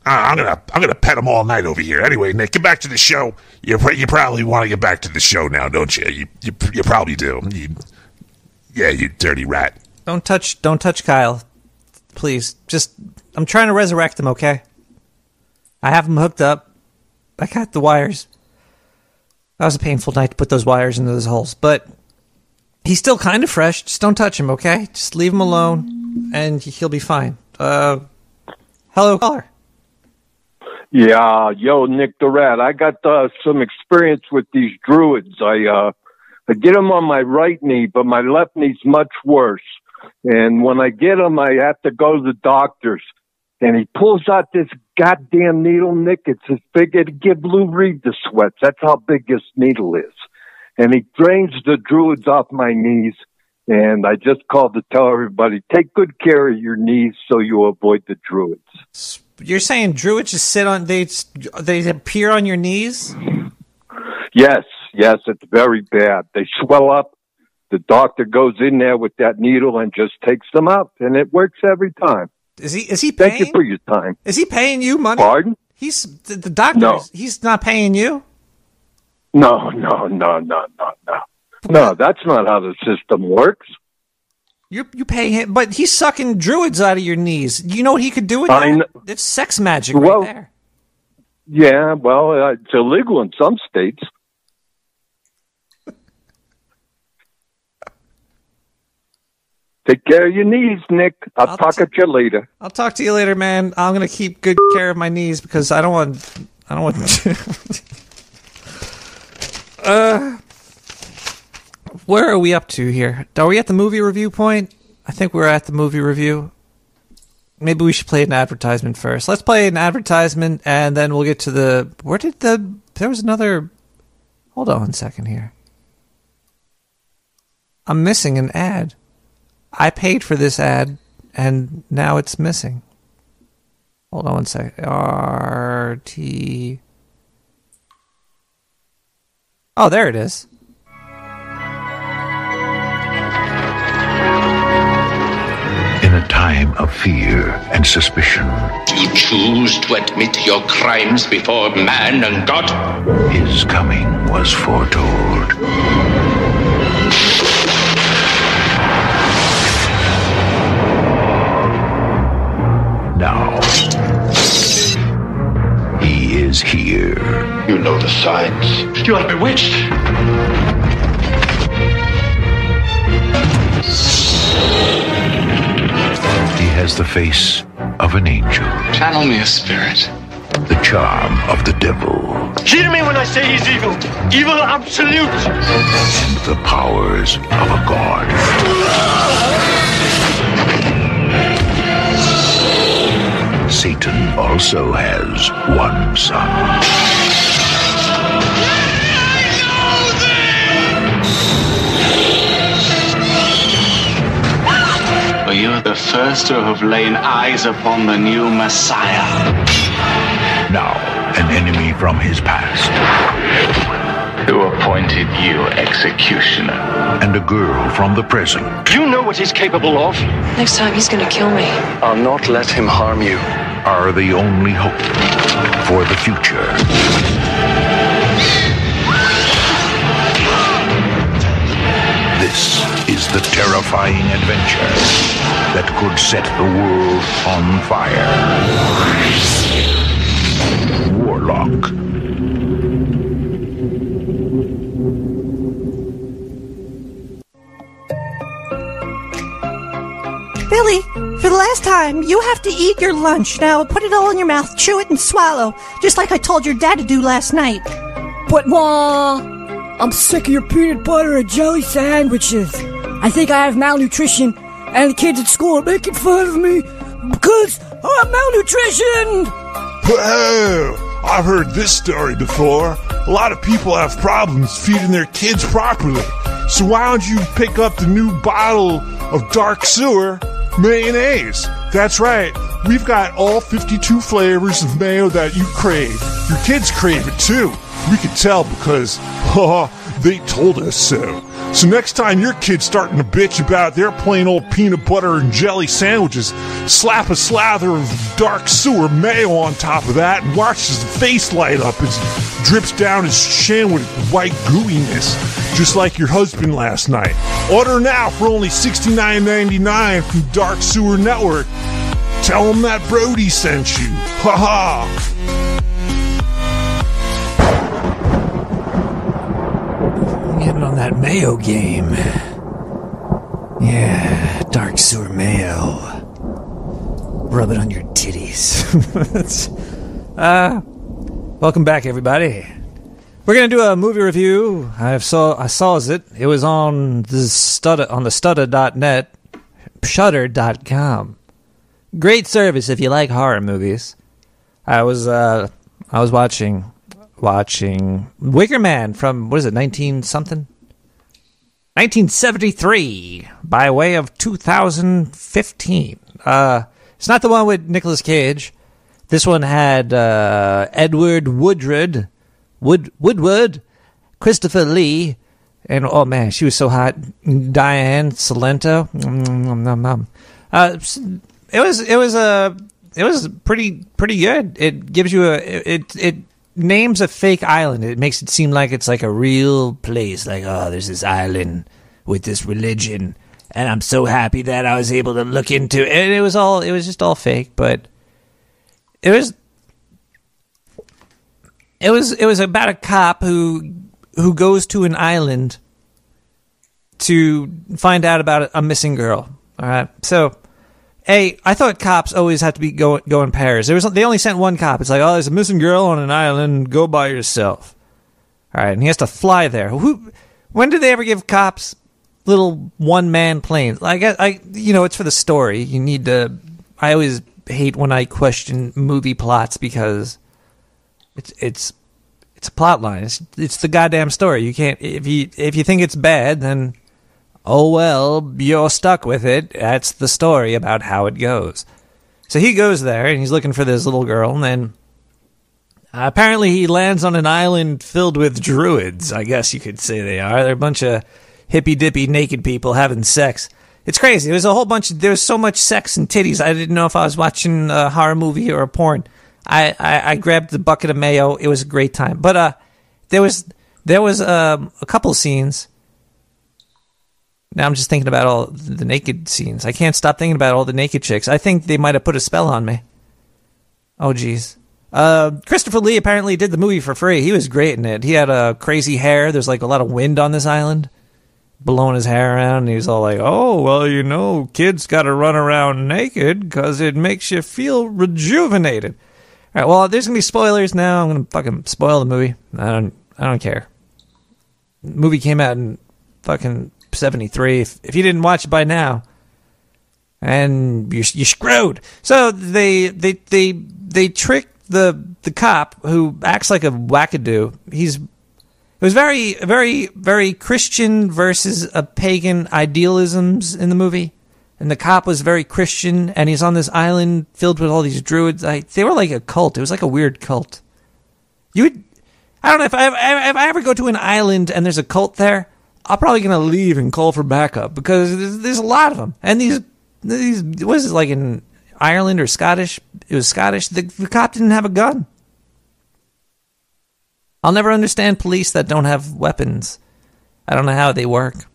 I'm gonna pet him all night over here. Anyway, Nick, get back to the show. You probably want to get back to the show now, don't you? You probably do. You dirty rat. Don't touch Kyle, please. I'm trying to resurrect him. Okay. I have him hooked up. I got the wires. That was a painful night to put those wires into those holes, but he's still kind of fresh. Just don't touch him, okay? Just leave him alone, and he'll be fine. Hello, caller. Yeah, yo, Nicktherat. I got some experience with these druids. I get them on my right knee, but my left knee's much worse. And when I get them, I have to go to the doctor's. And he pulls out this goddamn needle, Nick. It's as big as it'd give Lou Reed the sweats. That's how big this needle is. And he drains the druids off my knees. And I just called to tell everybody, take good care of your knees so you avoid the druids. You're saying druids just sit on, they appear on your knees? Yes, it's very bad. They swell up. The doctor goes in there with that needle and just takes them out. And it works every time. Is he paying? Thank you for your time. Is he paying you money? Pardon? He's the doctor. No. He's not paying you? No. No, that's not how the system works. You pay him, but he's sucking druids out of your knees. You know what he could do with that? It's sex magic right there. Yeah, well, it's illegal in some states. Take care of your knees, Nick. I'll talk at you later. I'll talk to you later, man. I'm gonna keep good care of my knees because I don't want. Where are we up to here? Are we at the movie review point? I think we're at the movie review. Maybe we should play an advertisement first. Let's play an advertisement and then we'll get to the. There was another. Hold on 1 second here. I'm missing an ad. I paid for this ad, and now it's missing. Hold on 1 second. RT. Oh, there it is. In a time of fear and suspicion, you choose to admit your crimes before man and God? His coming was foretold. Now, he is here. You know the signs. You are bewitched. He has the face of an angel. Channel me a spirit. The charm of the devil. Hear me when I say he's evil. Evil absolute. And the powers of a god. Satan also has one son. For you are the first to have laid eyes upon the new Messiah. Now, an enemy from his past. Who appointed you executioner? And a girl from the present. Do you know what he's capable of? Next time he's gonna kill me. I'll not let him harm you. Are the only hope for the future. This is the terrifying adventure that could set the world on fire. Warlock. Billy, for the last time, you have to eat your lunch. Now, put it all in your mouth, chew it, and swallow, just like I told your dad to do last night. But, Ma, I'm sick of your peanut butter and jelly sandwiches. I think I have malnutrition, and the kids at school are making fun of me because I have malnutrition! Whoa, I've heard this story before. A lot of people have problems feeding their kids properly. So why don't you pick up the new bottle of Dark Sewer mayonnaise? That's right. We've got all 52 flavors of mayo that you crave. Your kids crave it too. We can tell because They told us so. So next time your kid's starting to bitch about their plain old peanut butter and jelly sandwiches, slap a slather of dark sewer mayo on top of that and watch his face light up as it drips down his chin with white gooiness, just like your husband last night. Order now for only $69.99 from Dark Sewer Network. Tell him that Brody sent you. Ha ha! Getting on that mayo game. Yeah, dark sewer mayo. Rub it on your titties. Welcome back, everybody. We're gonna do a movie review. I saw it. It was on the Stutter.net, Shudder.com. Great service if you like horror movies. I was watching Wicker Man from, what is it, 1973 by way of 2015. It's not the one with Nicolas Cage. This one had Edward Woodward, Christopher Lee, and oh man, she was so hot, Diane Salento. It was pretty good. It gives you it names a fake island. It makes it seem like it's like a real place. Like, oh, there's this island with this religion, and I'm so happy that I was able to look into it. And it was just all fake, but it was about a cop who goes to an island to find out about a missing girl. All right, so. Hey, I thought cops always had to be go in pairs. They only sent one cop. It's like, oh, there's a missing girl on an island. Go by yourself. All right, and he has to fly there. When did they ever give cops little one-man planes? It's for the story. You need to. I always hate when I question movie plots because it's a plot line. It's the goddamn story. You can't if you think it's bad, then. Oh, well, you're stuck with it. That's the story about how it goes. So he goes there, and he's looking for this little girl, and then apparently he lands on an island filled with druids, I guess you could say they are. They're a bunch of hippy-dippy naked people having sex. It's crazy. There was so much sex and titties, I didn't know if I was watching a horror movie or a porn. I grabbed the bucket of mayo. It was a great time. But there was a couple scenes. Now I'm just thinking about all the naked scenes. I can't stop thinking about all the naked chicks. I think they might have put a spell on me. Oh, jeez. Christopher Lee apparently did the movie for free. He was great in it. He had crazy hair. There's like a lot of wind on this island, blowing his hair around. And he was all like, oh, well, kids got to run around naked because it makes you feel rejuvenated. All right, well, there's going to be spoilers now. I'm going to fucking spoil the movie. I don't care. The movie came out in fucking 73. If you didn't watch it by now, and you're screwed. So they tricked the cop who acts like a wackadoo. It was very, very, very Christian versus a pagan idealisms in the movie, and the cop was very Christian, and he's on this island filled with all these druids. They were like a cult. It was like a weird cult. I don't know if I ever go to an island and there's a cult there. I'm probably going to leave and call for backup because there's a lot of them. And these what is it, like in Ireland or Scottish? It was Scottish. The cop didn't have a gun. I'll never understand police that don't have weapons. I don't know how they work.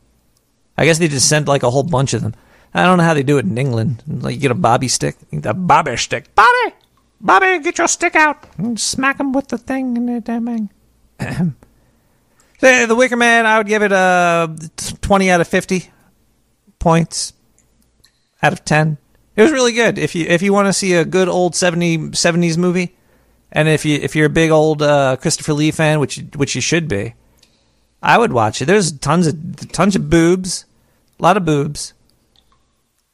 I guess they just sent like a whole bunch of them. I don't know how they do it in England. Like you get a bobby stick. The bobby stick. Bobby, get your stick out. And smack him with the thing and the damn thing. The Wicker Man, I would give it a 20 out of 50 points out of 10. It was really good. If you want to see a good old 70s movie, and if you're a big old Christopher Lee fan, which you should be, I would watch it. There's tons of boobs, a lot of boobs,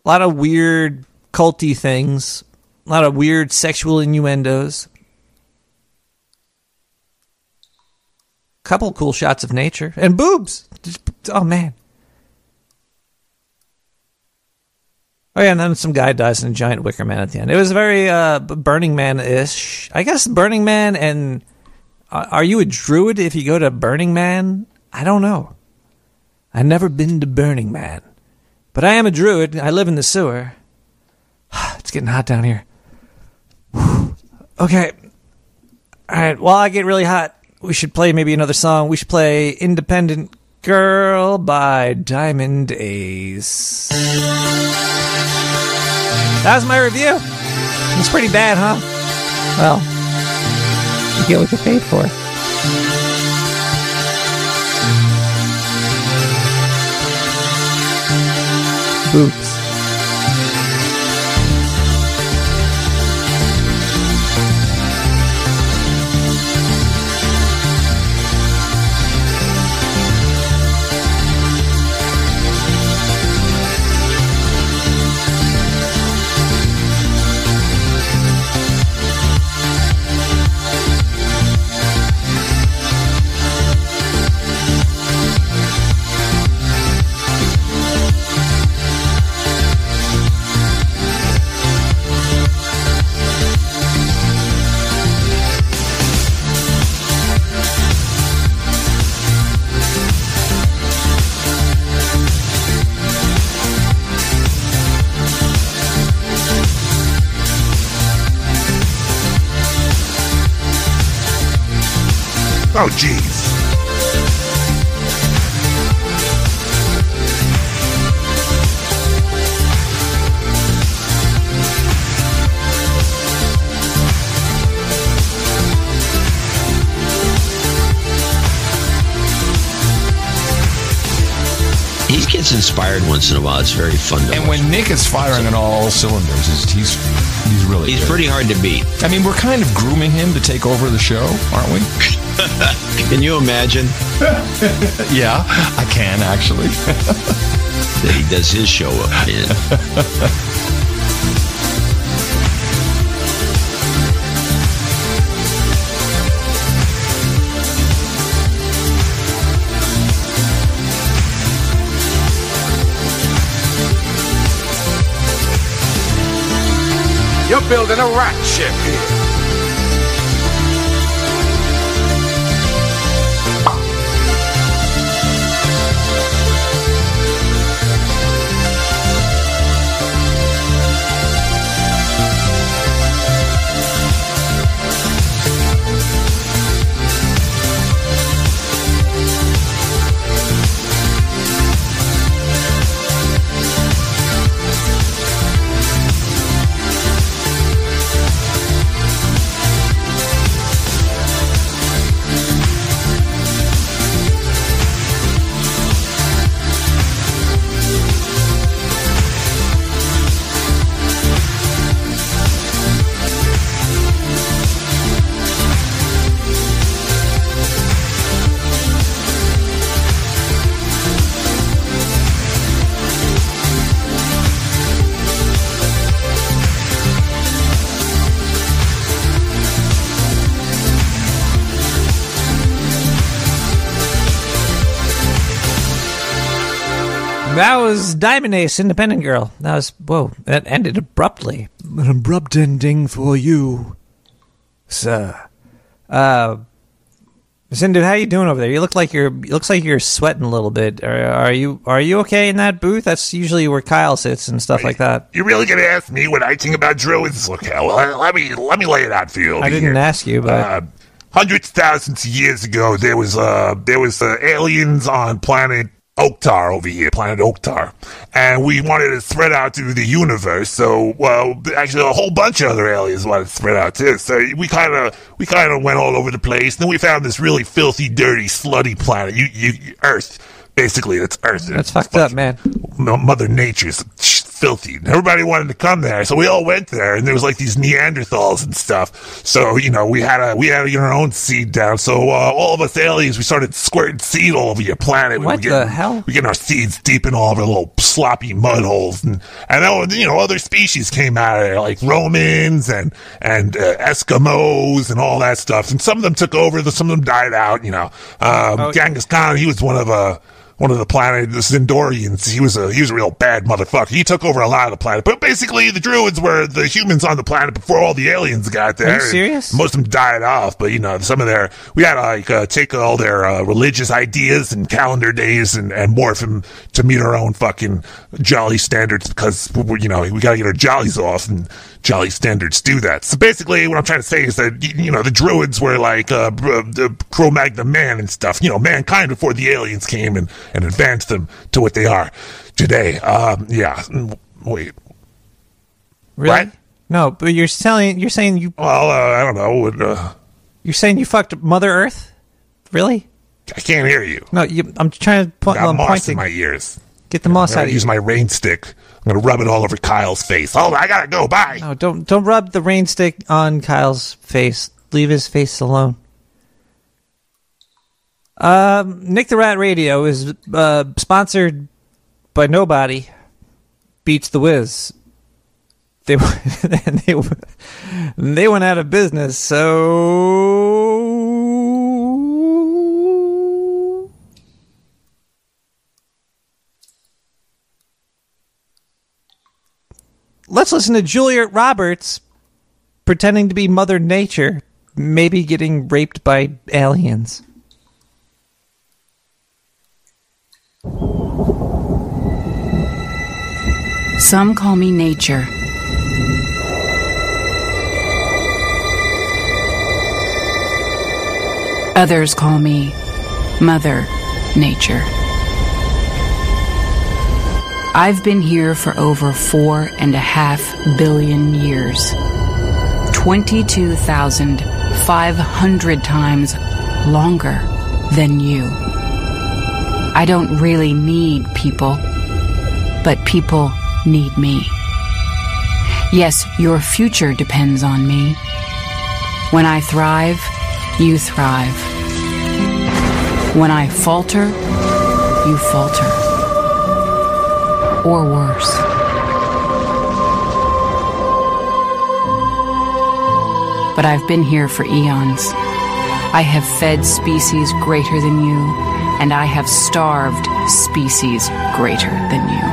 a lot of weird culty things, a lot of weird sexual innuendos. Couple cool shots of nature and boobs. Oh man. Oh yeah, and then some guy dies in a giant Wicker Man at the end. It was very Burning Man-ish. I guess Burning Man and are you a druid if you go to Burning Man? I don't know. I've never been to Burning Man. But I am a druid. I live in the sewer. It's getting hot down here. Okay. All right, while I get really hot, we should play maybe another song. We should play Independent Girl by Diamond Ace. That was my review. It's pretty bad, huh? Well, you get what you paid for. Oops. Oh, jeez. He gets inspired once in a while. It's very fun to watch. And when Nick is firing on all cylinders, he's really He's good. pretty hard to beat. I mean, we're kind of grooming him to take over the show, aren't we? Can you imagine? Yeah, I can, actually. That he does his show up in. You're building a rat ship here. That was Diamond Ace, Independent Girl. That was, whoa, that ended abruptly. An abrupt ending for you, sir. Zindu, how you doing over there? You look like looks like you're sweating a little bit. Are you okay in that booth? That's usually where Kyle sits and stuff like that. You're really gonna ask me what I think about druids? Okay, well, let me lay it out for you. I didn't ask you, but hundreds of thousands of years ago, there was aliens on planet Oktar over here, planet Oktar, and we wanted to spread out through the universe. So, well, actually, a whole bunch of other aliens wanted to spread out too. So we kind of went all over the place. And then we found this really filthy, dirty, slutty planet, Earth. Basically, that's Earth. That's fucked up, man. Mother Nature's filthy. And everybody wanted to come there, so we all went there, and there was like these Neanderthals and stuff. So, you know, we had to get our own seed down. So all of us aliens, we started squirting seed all over your planet. What the hell? We getting our seeds deep in all of our little sloppy mud holes, and then, you know, other species came out of there, like Romans and Eskimos and all that stuff. And some of them took over, some of them died out. You know, Genghis Khan, he was one of one of the planet, the Zendorians. He was a real bad motherfucker. He took over a lot of the planet. But basically, the Druids were the humans on the planet before all the aliens got there. Are you serious? Most of them died off, but some of we had to take all their religious ideas and calendar days and morph them to meet our own fucking jolly standards, because we gotta get our jollies off, and jolly standards do that. So basically, what I'm trying to say is that the Druids were like the Cro-Magnon man and stuff. Mankind before the aliens came and advanced them to what they are today. Yeah. Wait. Really? What? No, but you're saying you. Well, I don't know. You're saying you fucked Mother Earth? Really? I can't hear you. No, I'm trying to point. Got I'm moss pointing. in my ears. Get the moss out of you. Use my rain stick. I'm gonna rub it all over Kyle's face. Oh, I gotta go. Bye. No, don't rub the rain stick on Kyle's face. Leave his face alone. Nicktherat Radio is sponsored by nobody. Beats the Whiz. They went out of business, so let's listen to Juliet Roberts pretending to be Mother Nature, maybe getting raped by aliens. Some call me nature. Others call me Mother Nature. I've been here for over 4.5 billion years. 22,500 times longer than you. I don't really need people, but people need me. Yes, your future depends on me. When I thrive, you thrive. When I falter, you falter. Or worse. But I've been here for eons. I have fed species greater than you, and I have starved species greater than you.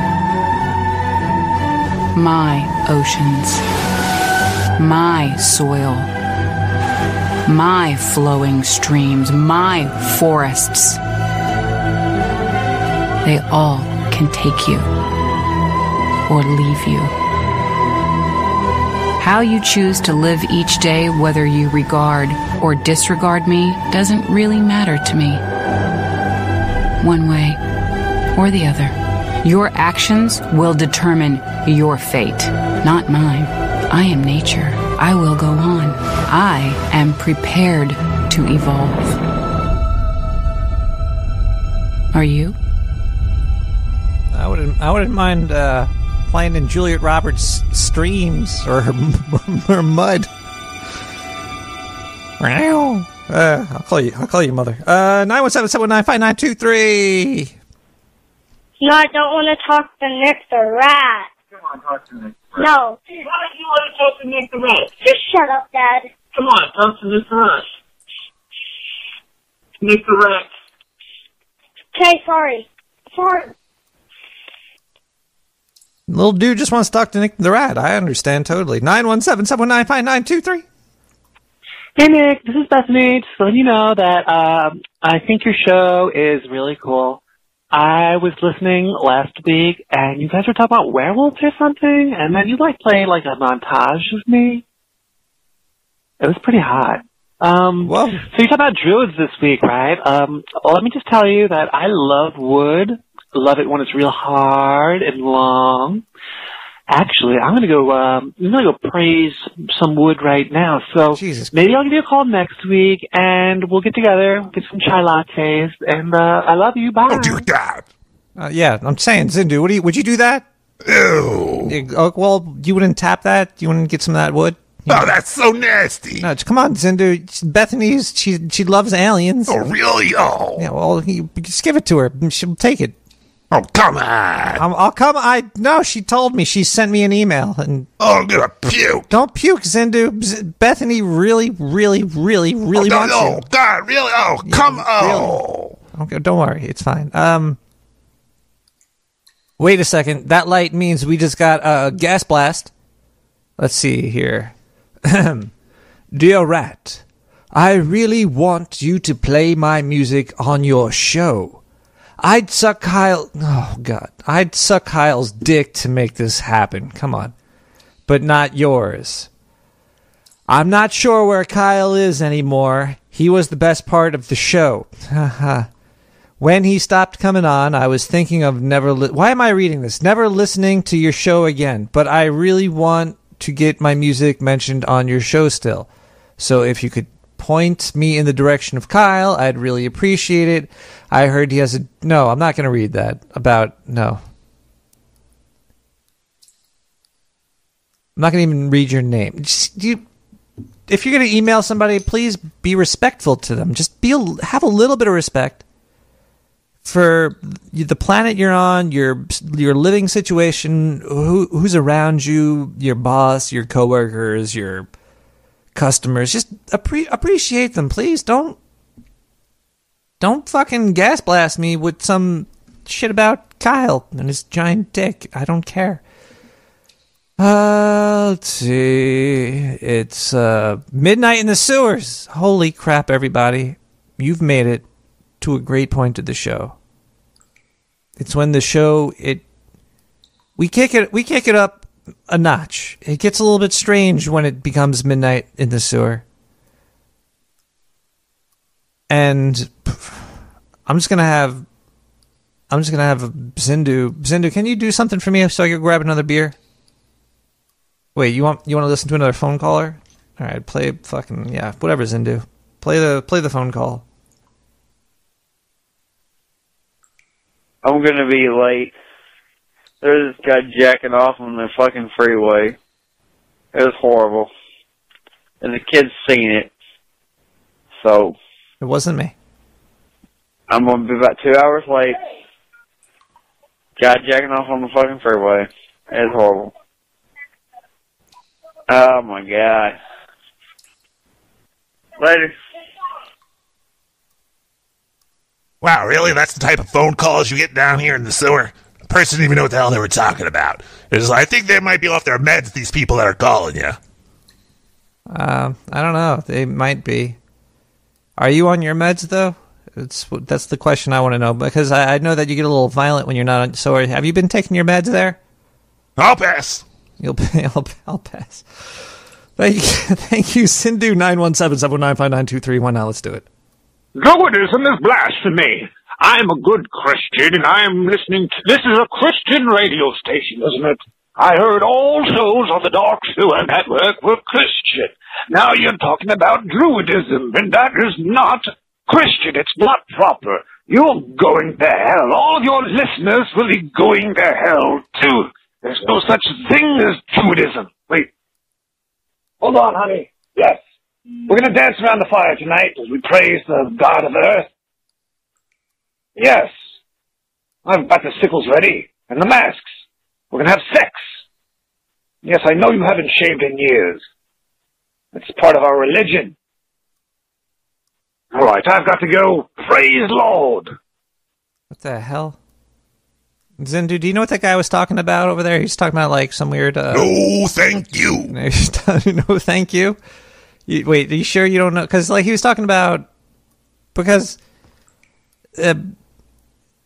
My oceans, my soil, my flowing streams, my forests, they all can take you or leave you. How you choose to live each day, whether you regard or disregard me, doesn't really matter to me. One way or the other. Your actions will determine your fate, not mine. I am nature. I will go on. I am prepared to evolve. Are you? I wouldn't mind playing in Juliet Roberts' streams or her mud. I'll call you Mother. 917-719-5923. No, I don't want to talk to Nicktherat. Come on, talk to Nick. No. Why don't you want to talk to Nicktherat? Just shut up, Dad. Come on, talk to Nicktherat. Nicktherat. Okay, sorry. Sorry. Little dude just wants to talk to Nicktherat. I understand totally. 917-719-5923. Hey Nick, this is Bethany. Just letting you know that I think your show is really cool. I was listening last week, and you guys were talking about werewolves or something, and then you played a montage of me. It was pretty hot. So you talk about druids this week, right? Let me just tell you that I love wood. Love it when it's real hard and long. Actually, I'm gonna go praise some wood right now. So maybe I'll give you a call next week, and we'll get together, get some chai lattes, and I love you. Bye. Don't do that. Yeah, I'm saying, Zindu, would you do that? Ew. Well, you wouldn't tap that? You wouldn't get some of that wood? Oh, that's so nasty. No, come on, Zindu. Bethany, she loves aliens. Oh, really? Oh. Yeah, well, just give it to her. She'll take it. Oh, come on. I'll come. No, she told me. She sent me an email. And I'm going to puke. Don't puke, Zindu. Bethany really wants you. Oh, God, really? Oh, come on. Really. Okay, don't worry. It's fine. Wait a second. That light means we just got a gas blast. Let's see here. Dear Rat, I really want you to play my music on your show. I'd suck Kyle's dick to make this happen. Come on. But not yours. I'm not sure where Kyle is anymore. He was the best part of the show. When he stopped coming on, I was thinking of why am I reading this? Never listening to your show again. But I really want to get my music mentioned on your show still. So if you could point me in the direction of Kyle, I'd really appreciate it. I heard he has a... No, I'm not going to read that. No. I'm not going to even read your name. If you're going to email somebody, please be respectful to them. Just have a little bit of respect for the planet you're on, your living situation, who's around you, your boss, your coworkers, your customers. Just appreciate them, please. Don't fucking gas blast me with some shit about Kyle and his giant dick. I don't care. Let's see. It's midnight in the sewers. Holy crap, everybody. You've made it to a great point of the show. It's when the show we kick it up a notch. It gets a little bit strange when it becomes midnight in the sewer. And I'm just gonna have Zindu. Zindu, can you do something for me so I can grab another beer? Wait, you want to listen to another phone caller? All right, play fucking whatever, Zindu. Play the phone call. I'm gonna be late. There's this guy jacking off on the fucking freeway. It was horrible. And the kid's seen it. So. It wasn't me. I'm gonna be about 2 hours late. Guy jacking off on the fucking freeway. It was horrible. Oh my god. Later. Wow, really? That's the type of phone calls you get down here in the sewer? The person didn't even know what the hell they were talking about. It's like, I think they might be off their meds, these people that are calling you. I don't know. They might be. Are you on your meds, though? That's the question I want to know, because I know that you get a little violent when you're not on... So have you been taking your meds there? I'll pass. I'll pass. Thank you, Sindhu 917-719-5923. Now let's do it. Druidism is blasphemy. I'm a good Christian, and I'm listening to... This is a Christian radio station, isn't it? I heard all shows on the Dark Sewer Network were Christian. Now you're talking about Druidism, and that is not Christian. It's not proper. You're going to hell. All your listeners will be going to hell, too. There's no such thing as Druidism. Wait. Hold on, honey. Yes. We're going to dance around the fire tonight as we praise the God of Earth. Yes. I've got the sickles ready and the masks. We're going to have sex. Yes, I know you haven't shaved in years. It's part of our religion. All right, I've got to go. Praise Lord. What the hell? Zindu, do you know what that guy was talking about over there? He's talking about like some weird... No, thank you. No, thank you. Wait, are you sure you don't know? Because like he was talking about... Because the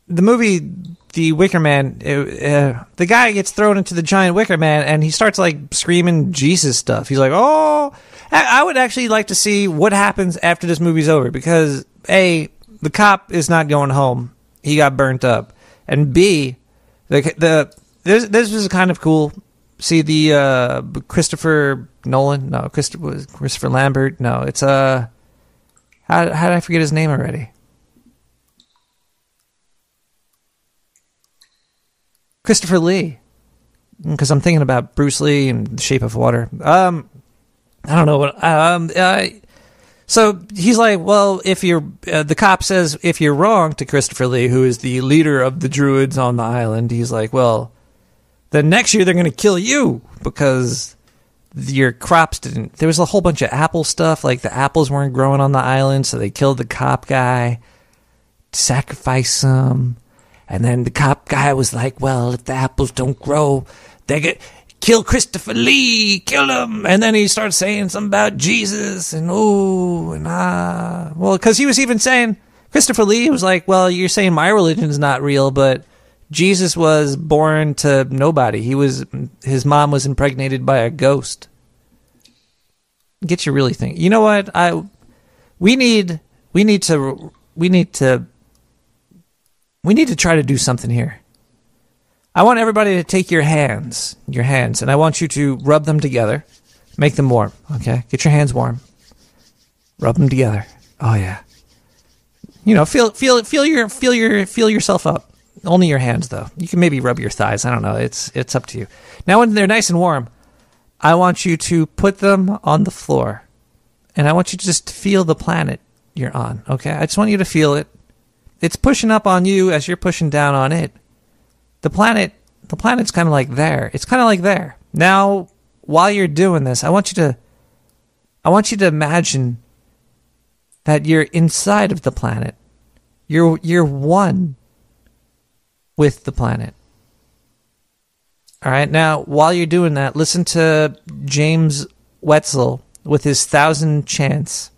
movie The Wicker Man, the guy gets thrown into the giant Wicker Man and he starts like screaming Jesus stuff. He's like, oh... I would actually like to see what happens after this movie's over, because A, the cop is not going home. He got burnt up. And B, this was kind of cool. See the Christopher Nolan? No, Christopher Lambert. No, it's how did I forget his name already? Christopher Lee. Because I'm thinking about Bruce Lee and The Shape of Water. I don't know what. So he's like, well, if you're, the cop says, if you're wrong to Christopher Lee, who is the leader of the Druids on the island, he's like, well, then next year they're going to kill you because your crops didn't. There was a whole bunch of apple stuff, like the apples weren't growing on the island, so they killed the cop guy, sacrificed him, And then the cop guy was like, well, if the apples don't grow, kill Christopher Lee, kill him. And then he started saying something about Jesus and well, because he was even saying, Christopher Lee was like, well, you're saying my religion's not real, but Jesus was born to nobody. His mom was impregnated by a ghost. Get you really thinking. You know what? We need to try to do something here. I want everybody to take your hands, and I want you to rub them together, make them warm. Okay, get your hands warm, rub them together. Oh yeah, feel yourself up. Only your hands though. You can maybe rub your thighs. I don't know. It's up to you. Now when they're nice and warm, I want you to put them on the floor, and I want you to just feel the planet you're on. Okay, I just want you to feel it. It's pushing up on you as you're pushing down on it. The planet's kind of like there. It's kind of like there. Now, while you're doing this, I want you to imagine that you're inside of the planet. You're one with the planet. All right. Now, while you're doing that, listen to James Wetzel with his 1,000 chants.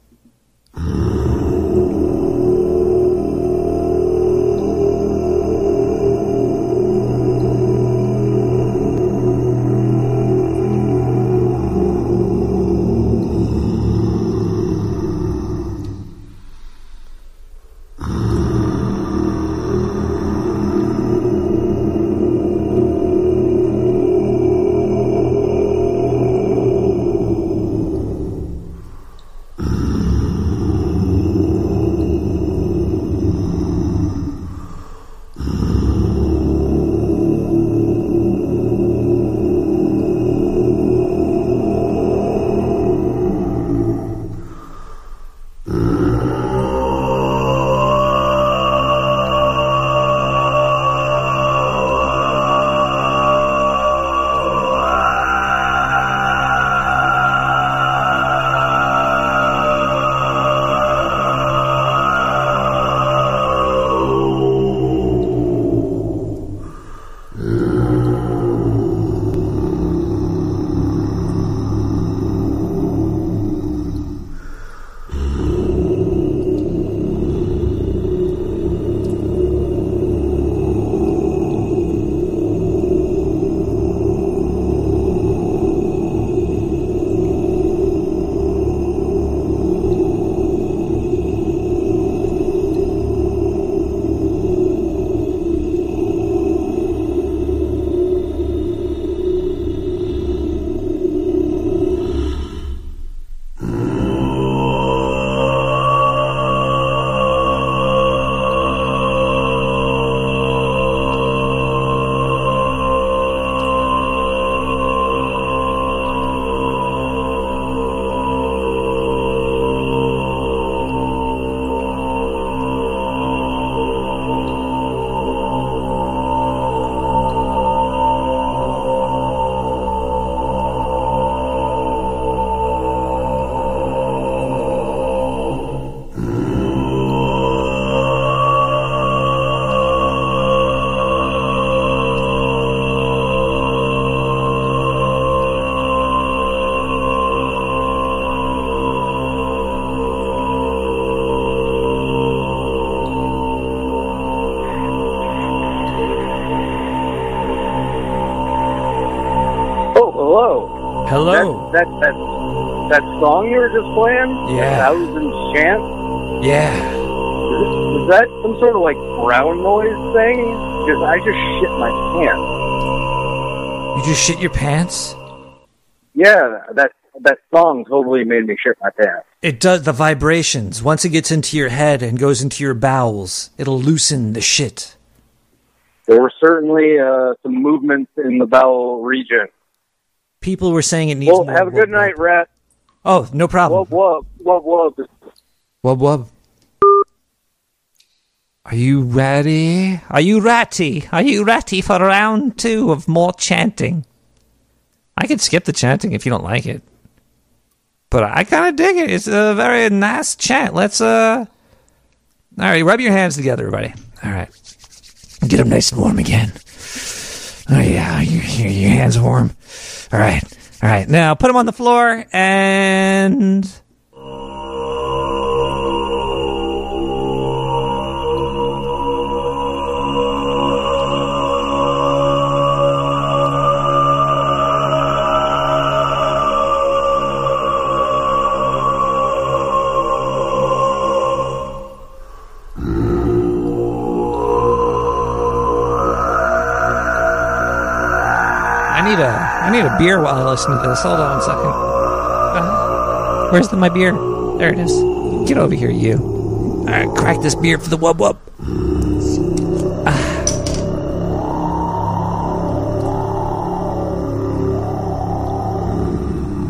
Hello. That song you were just playing? Yeah. 1,000 chants? Yeah. Is that some sort of like brown noise thing? Because I just shit my pants. You just shit your pants? Yeah, that song totally made me shit my pants. It does. The vibrations. Once it gets into your head and goes into your bowels, it'll loosen the shit. There were certainly some movements in the bowel region. People were saying it needs more. Well, have a good night, Rat. Oh, no problem. Wub, wub, wub, wub. Wub, wub. Are you ready? Are you ratty? Are you ratty for round 2 of more chanting? I could skip the chanting if you don't like it. But I kind of dig it. It's a very nice chant. Let's, all right, rub your hands together, everybody. All right. Get him nice and warm again. Oh, yeah, your hands warm. All right. Now, put him on the floor and... I need a beer while I listen to this. Hold on a second. Where's my beer? There it is. Get over here, you. All right, crack this beer for the wub wub.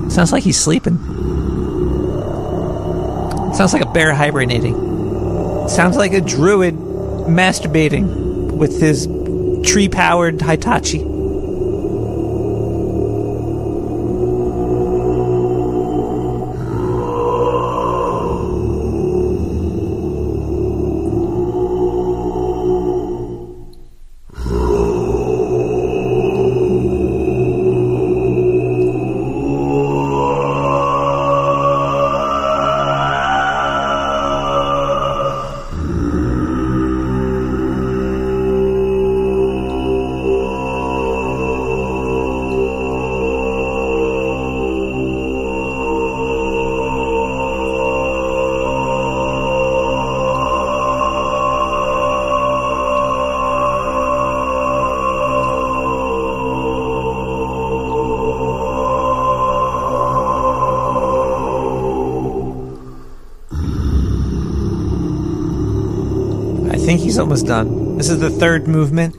Sounds like he's sleeping. Sounds like a bear hibernating. Sounds like a druid masturbating with his tree-powered Hitachi. I think he's almost done. This is the third movement.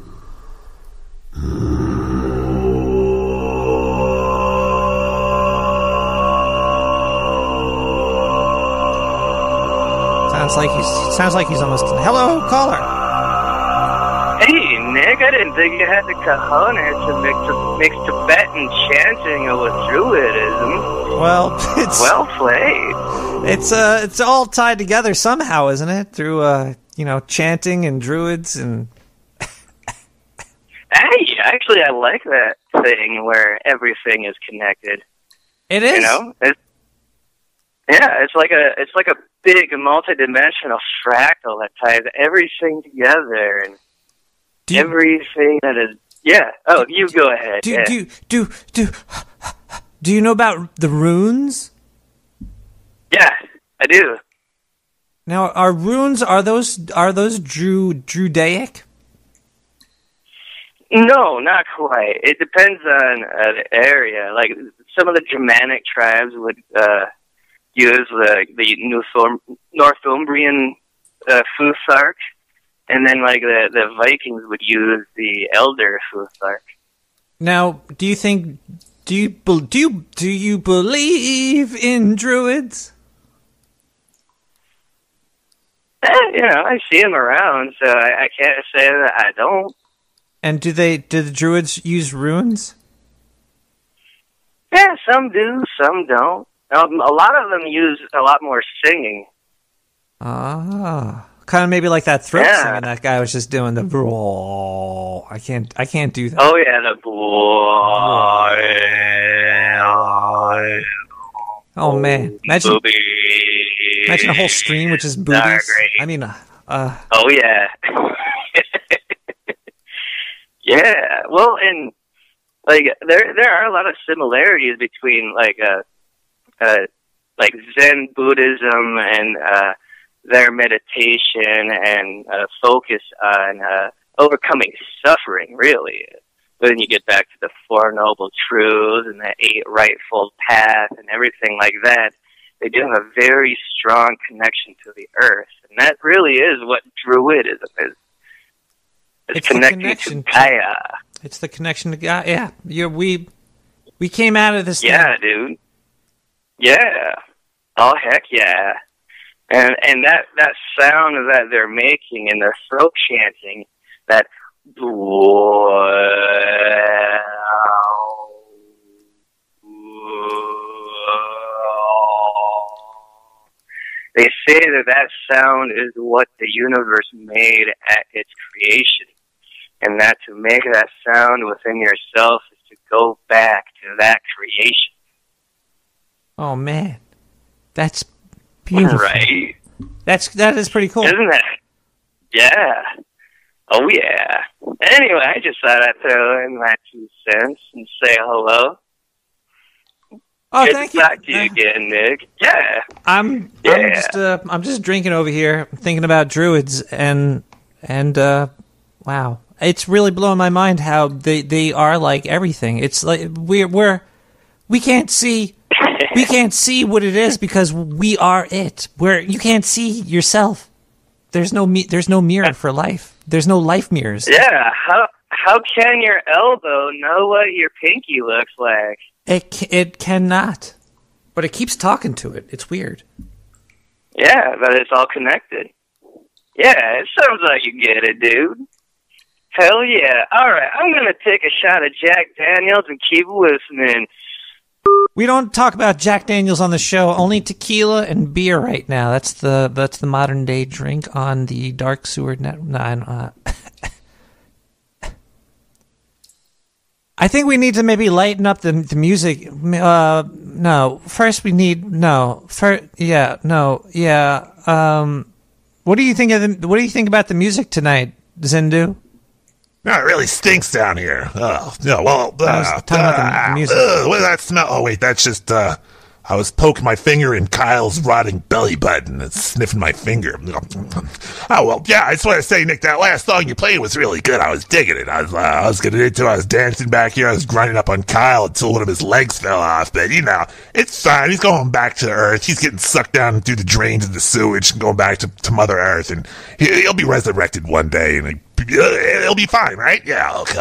Sounds like he's almost done. Hello, caller. Hey, Nick, I didn't think you had the cojones to mix Tibetan chanting with Druidism. Well, it's... Well played. It's all tied together somehow, isn't it? Through, chanting and druids and... Hey, actually, I like that thing where everything is connected. It is? You know? It's like a big multi-dimensional fractal that ties everything together and everything that is... Yeah. Oh, you go ahead. Do you know about the runes? Yeah, I do. Now, are runes, are those Drudaic? No, not quite. It depends on the area. Like, some of the Germanic tribes would use the Northumbrian Futhark, and then, like, the Vikings would use the Elder Futhark. Now, do you believe in druids? I see them around, so I can't say that I don't. And do the druids use runes? Yeah, some do, some don't. A lot of them use a lot more singing. Ah, kind of maybe like that throat singing that guy was just doing. The brawl. I can't do that. Oh yeah, the brawl. Oh man, imagine a whole stream with just boobies. I mean, oh yeah. Yeah, well, and like there are a lot of similarities between like Zen Buddhism and their meditation and focus on overcoming suffering. Really, but then you get back to the Four Noble Truths and the Eight Rightful Path and everything like that. They do have a very strong connection to the earth, and that really is what Druidism is. It's connecting to Gaia. It's the connection to Gaia. Yeah, we came out of this. Yeah, dude. Yeah. Oh heck yeah. And that sound that they're making and their throat chanting, that they say that sound is what the universe made at its creation. And that to make that sound within yourself is to go back to that creation. Oh, man. That's beautiful. Right? That is pretty cool. Isn't it? Yeah. Oh, yeah. Anyway, I just thought I'd throw in my 2 cents and say hello. Oh, Good thank to you. talk to you again, Nick. Yeah. I'm just drinking over here, thinking about druids, and wow, it's really blowing my mind how they are like everything. It's like we can't see what it is because we are it. You can't see yourself. There's no mirror for life. There's no life mirrors. Yeah. How can your elbow know what your pinky looks like? It cannot, but it keeps talking to it. It's weird. Yeah, but it's all connected. Yeah, it sounds like you get it, dude. Hell yeah. All right, I'm going to take a shot of Jack Daniels and keep listening. We don't talk about Jack Daniels on the show, only tequila and beer right now. That's the modern day drink on the Dark Sewer Net. I think we need to maybe lighten up the music. No, first we need What do you think about the music tonight, Zindu? No, it really stinks down here. Oh, no, well, talking about the music. What does that smell? Oh, wait, that's just, I was poking my finger in Kyle's rotting belly button and sniffing my finger. Oh, well, yeah, I just want to say, Nick, that last song you played was really good. I was digging it. I was getting into it. I was dancing back here. I was grinding up on Kyle until one of his legs fell off. But, it's fine. He's going back to Earth. He's getting sucked down through the drains of the sewage and going back to Mother Earth. And he'll be resurrected one day, and it'll be fine, right? Yeah, okay.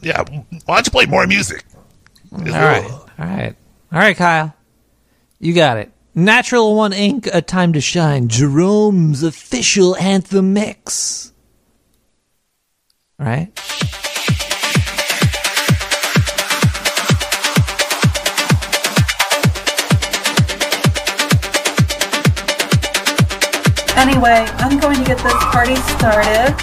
Yeah, why don't you play more music? All right, Kyle. You got it. Natural One Inc., A Time to Shine, Jerome's official anthem mix. All right? Anyway, I'm going to get this party started.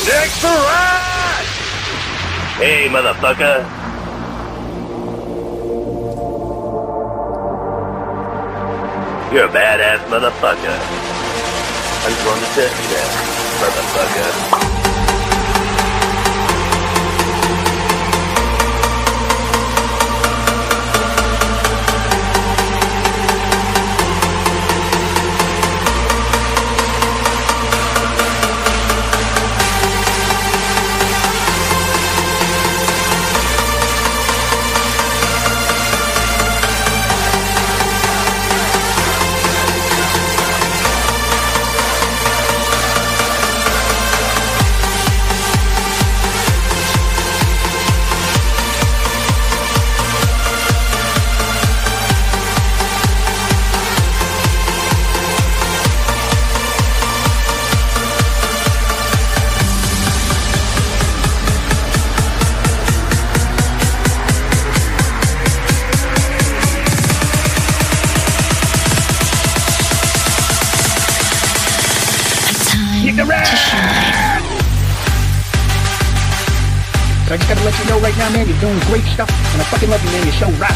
Nicktherat! Hey, motherfucker. You're a badass motherfucker. I just wanted to tell you that, motherfucker. But I just gotta let you know right now, man, you're doing great stuff, and I fucking love you, man. Your show rocks.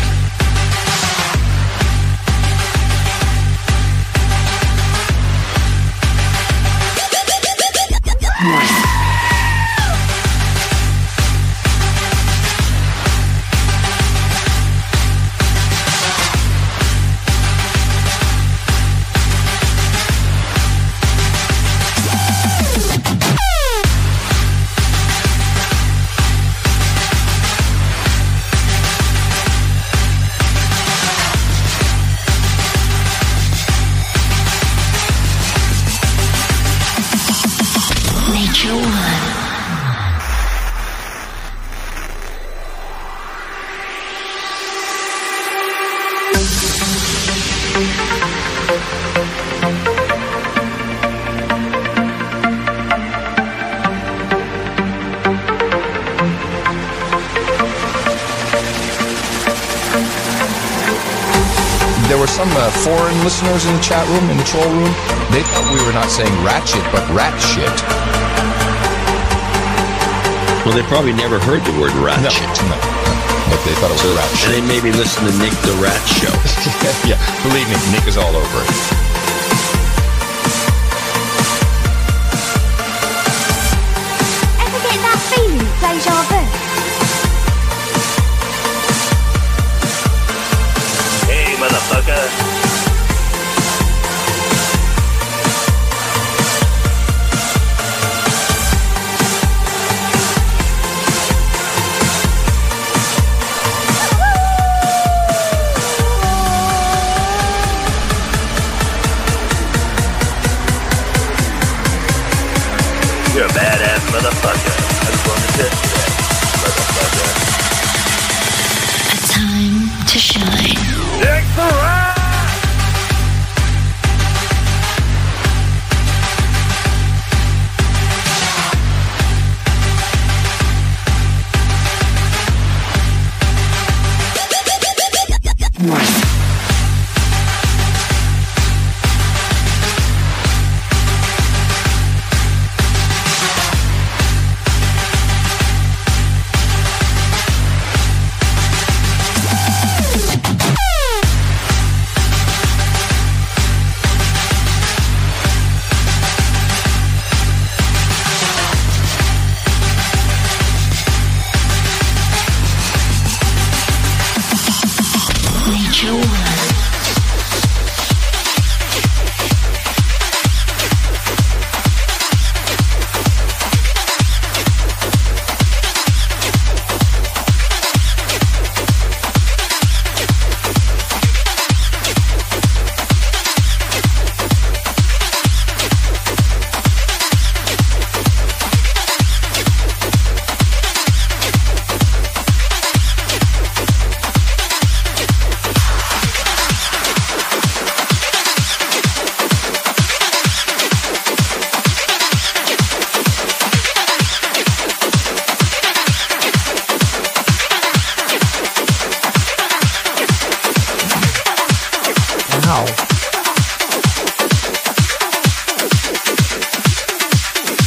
Nature One. There were some foreign listeners in the chat room, in the troll room. They thought we were not saying ratchet, but rat shit. Well, they probably never heard the word ratchet. No. But they thought it was rat shit. And they maybe listen to Nick the Rat Show. Yeah, believe me, Nick is all over it. Ever get that feeling, deja vu? Hey, motherfucker. You're a badass motherfucker. I just wanted to test you that, motherfucker. A time to shine. Nicktherat! Nature One.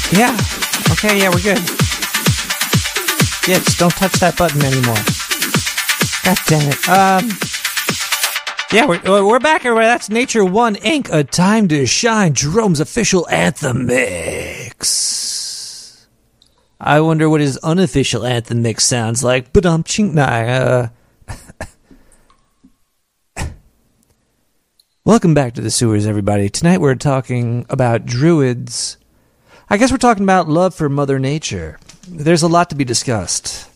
Yeah. Okay, yeah, we're good. Yeah, just don't touch that button anymore. God damn it. Yeah, we're back, everybody. That's Nature One Inc., A Time to Shine, Jerome's official anthem mix. I wonder what his unofficial anthem mix sounds like. Welcome back to the sewers, everybody. Tonight we're talking about druids. I guess we're talking about love for Mother Nature. There's a lot to be discussed.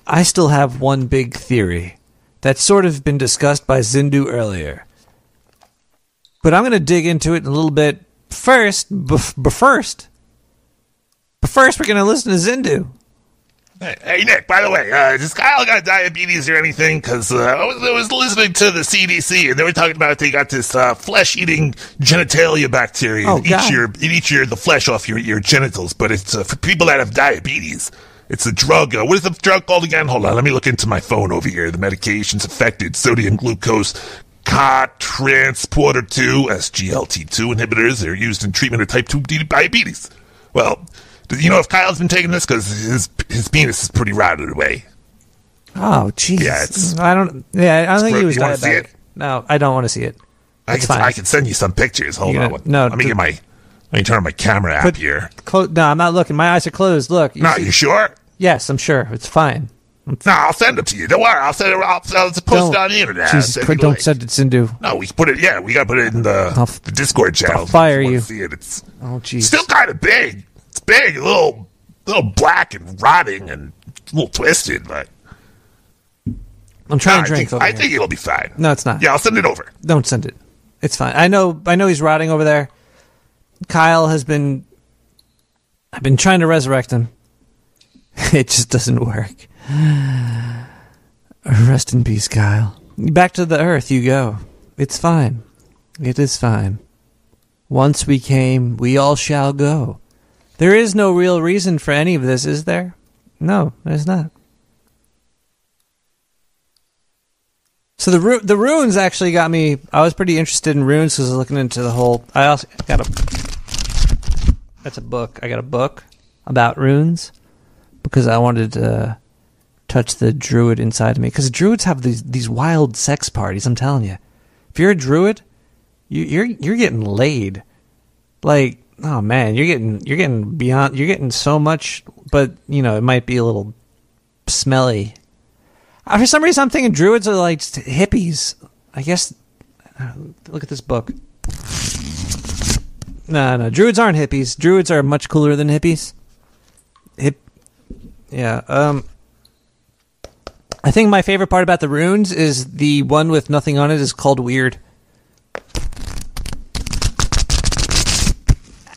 I still have one big theory that's sort of been discussed by Zindu earlier. But I'm going to dig into it in a little bit first. But first, we're going to listen to Zindu. Hey, Nick, by the way, does Kyle got diabetes or anything? Because I was listening to the CDC, and they were talking about they got this flesh-eating genitalia bacteria that eats the flesh off your genitals, but it's for people that have diabetes. It's a drug. What is the drug called again? Hold on, let me look into my phone over here. The medication's affected. Sodium glucose cotransporter 2, SGLT2 inhibitors. They're used in treatment of type 2 diabetes. Well, do you know if Kyle's been taking this? Because his penis is pretty rotted away. Oh, jeez. Yeah, I don't think he was diabetic. See it? No, I don't want to see it. I can send you some pictures. Hold on. Let me turn on my camera app here. No, I'm not looking. My eyes are closed. Look. You sure? Yes, I'm sure. It's fine. No, I'll send it to you. Don't worry. I'll send it. I'll post it on the internet. Jesus Christ, don't send it, Zindu. No, we put it. Yeah, we got to put it in the Discord channel. I'll fire you. See it. It's jeez. Still kind of big. It's big, a little black and rotting and a little twisted, but I'm trying to drink. I think it'll be fine. No, it's not. Yeah, I'll send it over. Don't send it. It's fine. I know he's rotting over there. Kyle has been I've been trying to resurrect him. It just doesn't work. Rest in peace, Kyle. Back to the earth you go. It's fine. It is fine. Once we came, we all shall go. There is no real reason for any of this, is there? No, there's not. So the runes actually got me. I was pretty interested in runes because I was looking into the whole. I also got a. That's a book. I got a book about runes because I wanted to touch the druid inside of me. Because druids have these wild sex parties. I'm telling you, if you're a druid, you're getting laid. Like, oh man, you're getting beyond. You're getting so much, but you know it might be a little smelly. For some reason, I'm thinking druids are like hippies. I guess. Look at this book. No, druids aren't hippies. Druids are much cooler than hippies. Yeah. I think my favorite part about the runes is the one with nothing on it is called weird.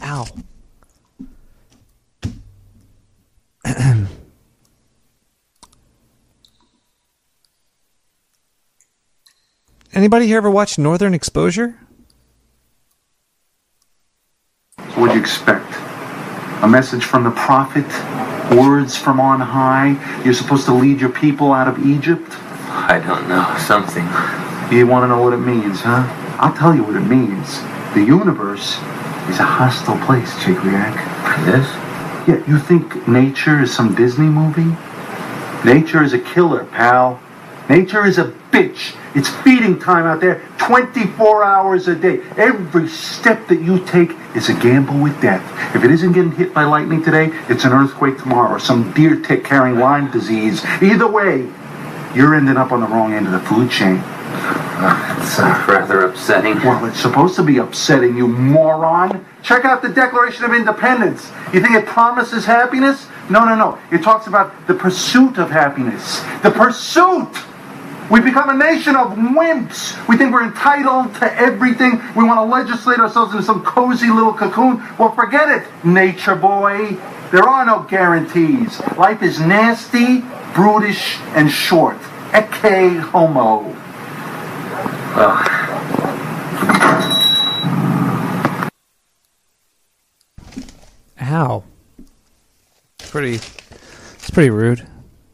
Ow. Anybody here ever watched Northern Exposure? So what'd you expect? A message from the prophet? Words from on high? You're supposed to lead your people out of Egypt? I don't know. Something. You want to know what it means, huh? I'll tell you what it means. The universe is a hostile place, Chikriak. Yes? Yeah, you think nature is some Disney movie? Nature is a killer, pal. Nature is a bitch. It's feeding time out there 24 hours a day. Every step that you take is a gamble with death. If it isn't getting hit by lightning today, it's an earthquake tomorrow or some deer tick carrying Lyme disease. Either way, you're ending up on the wrong end of the food chain. It's rather upsetting. Well, it's supposed to be upsetting, you moron. Check out the Declaration of Independence. You think it promises happiness? No. It talks about the pursuit of happiness. The pursuit! We become a nation of wimps. We think we're entitled to everything. We want to legislate ourselves into some cozy little cocoon. Well, forget it, nature boy. There are no guarantees. Life is nasty, brutish, and short. Ecce homo. Ow. It's pretty rude.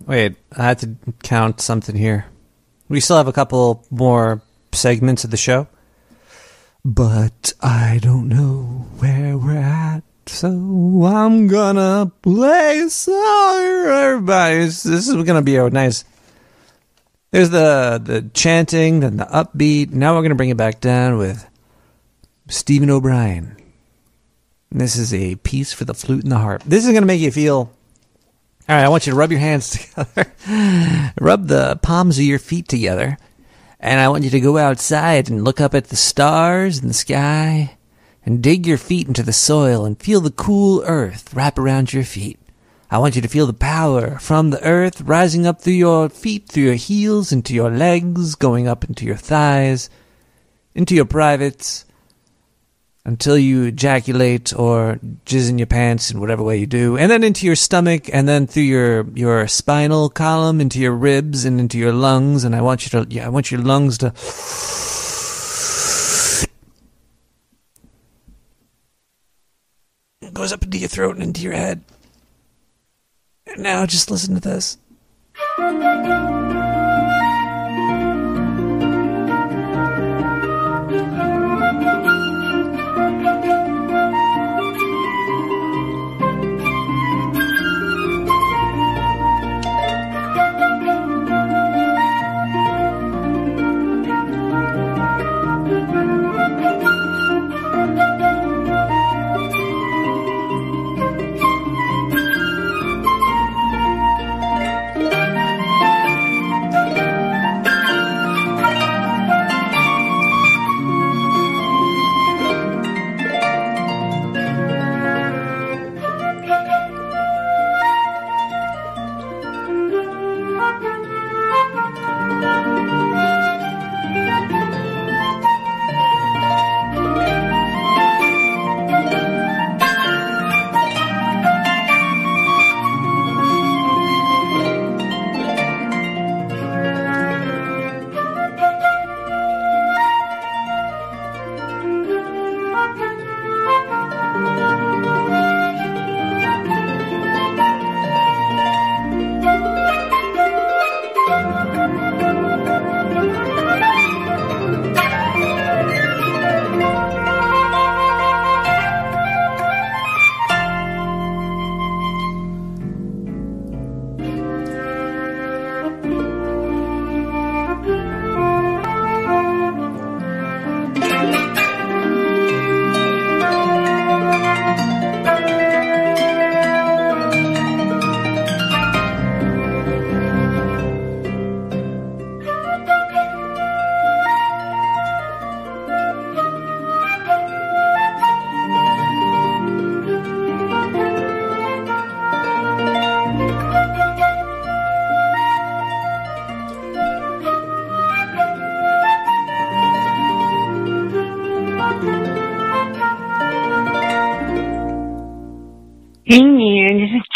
Wait, I had to count something here. We still have a couple more segments of the show, but I don't know where we're at, so I'm gonna play a song. Everybody, this is gonna be a nice. There's the chanting, then the upbeat. Now we're gonna bring it back down with Stephen O'Brien. And this is a piece for the flute and the harp. This is gonna make you feel. All right, I want you to rub your hands together. Rub the palms of your feet together. And I want you to go outside and look up at the stars in the sky and dig your feet into the soil and feel the cool earth wrap around your feet. I want you to feel the power from the earth rising up through your feet, through your heels, into your legs, going up into your thighs, into your privates, until you ejaculate or jizz in your pants in whatever way you do, and then into your stomach, and then through your spinal column, into your ribs, and into your lungs. And I want your lungs to. It goes up into your throat and into your head. And now just listen to this.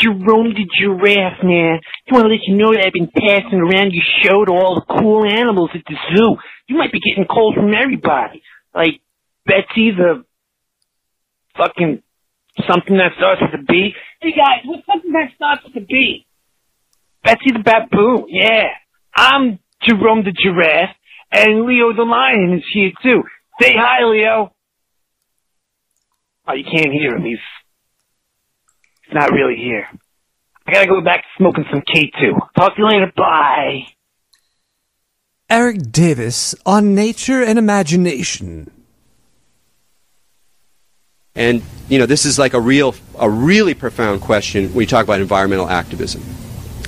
Jerome the Giraffe, man. I want to let you know that I've been passing around your show to all the cool animals at the zoo. You might be getting calls from everybody. Like Betsy the fucking something that starts with a B. Hey guys, what's something that starts with a B? Betsy the baboon, yeah. I'm Jerome the Giraffe, and Leo the Lion is here too. Say hi, Leo. Oh, you can't hear him. He's not really here. I gotta go back to smoking some K2. Talk to you later. Bye. Eric Davis on nature and imagination. And, this is like a really profound question when you talk about environmental activism.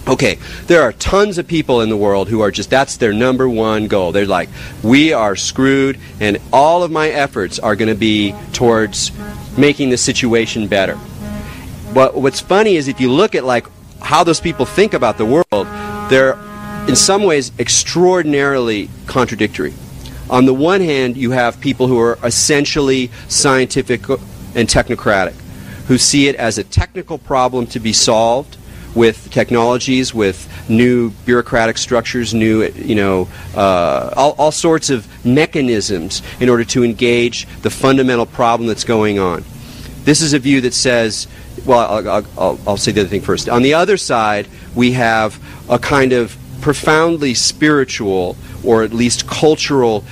Okay, there are tons of people in the world who are that's their number one goal. They're like, we are screwed, and all of my efforts are going to be towards making the situation better. But what's funny is if you look at how those people think about the world, they're in some ways extraordinarily contradictory. On the one hand, you have people who are essentially scientific and technocratic, who see it as a technical problem to be solved with technologies, with new bureaucratic structures, new, all sorts of mechanisms in order to engage the fundamental problem that's going on. This is a view that says, well, I'll say the other thing first. On the other side, we have a kind of profoundly spiritual, or at least cultural,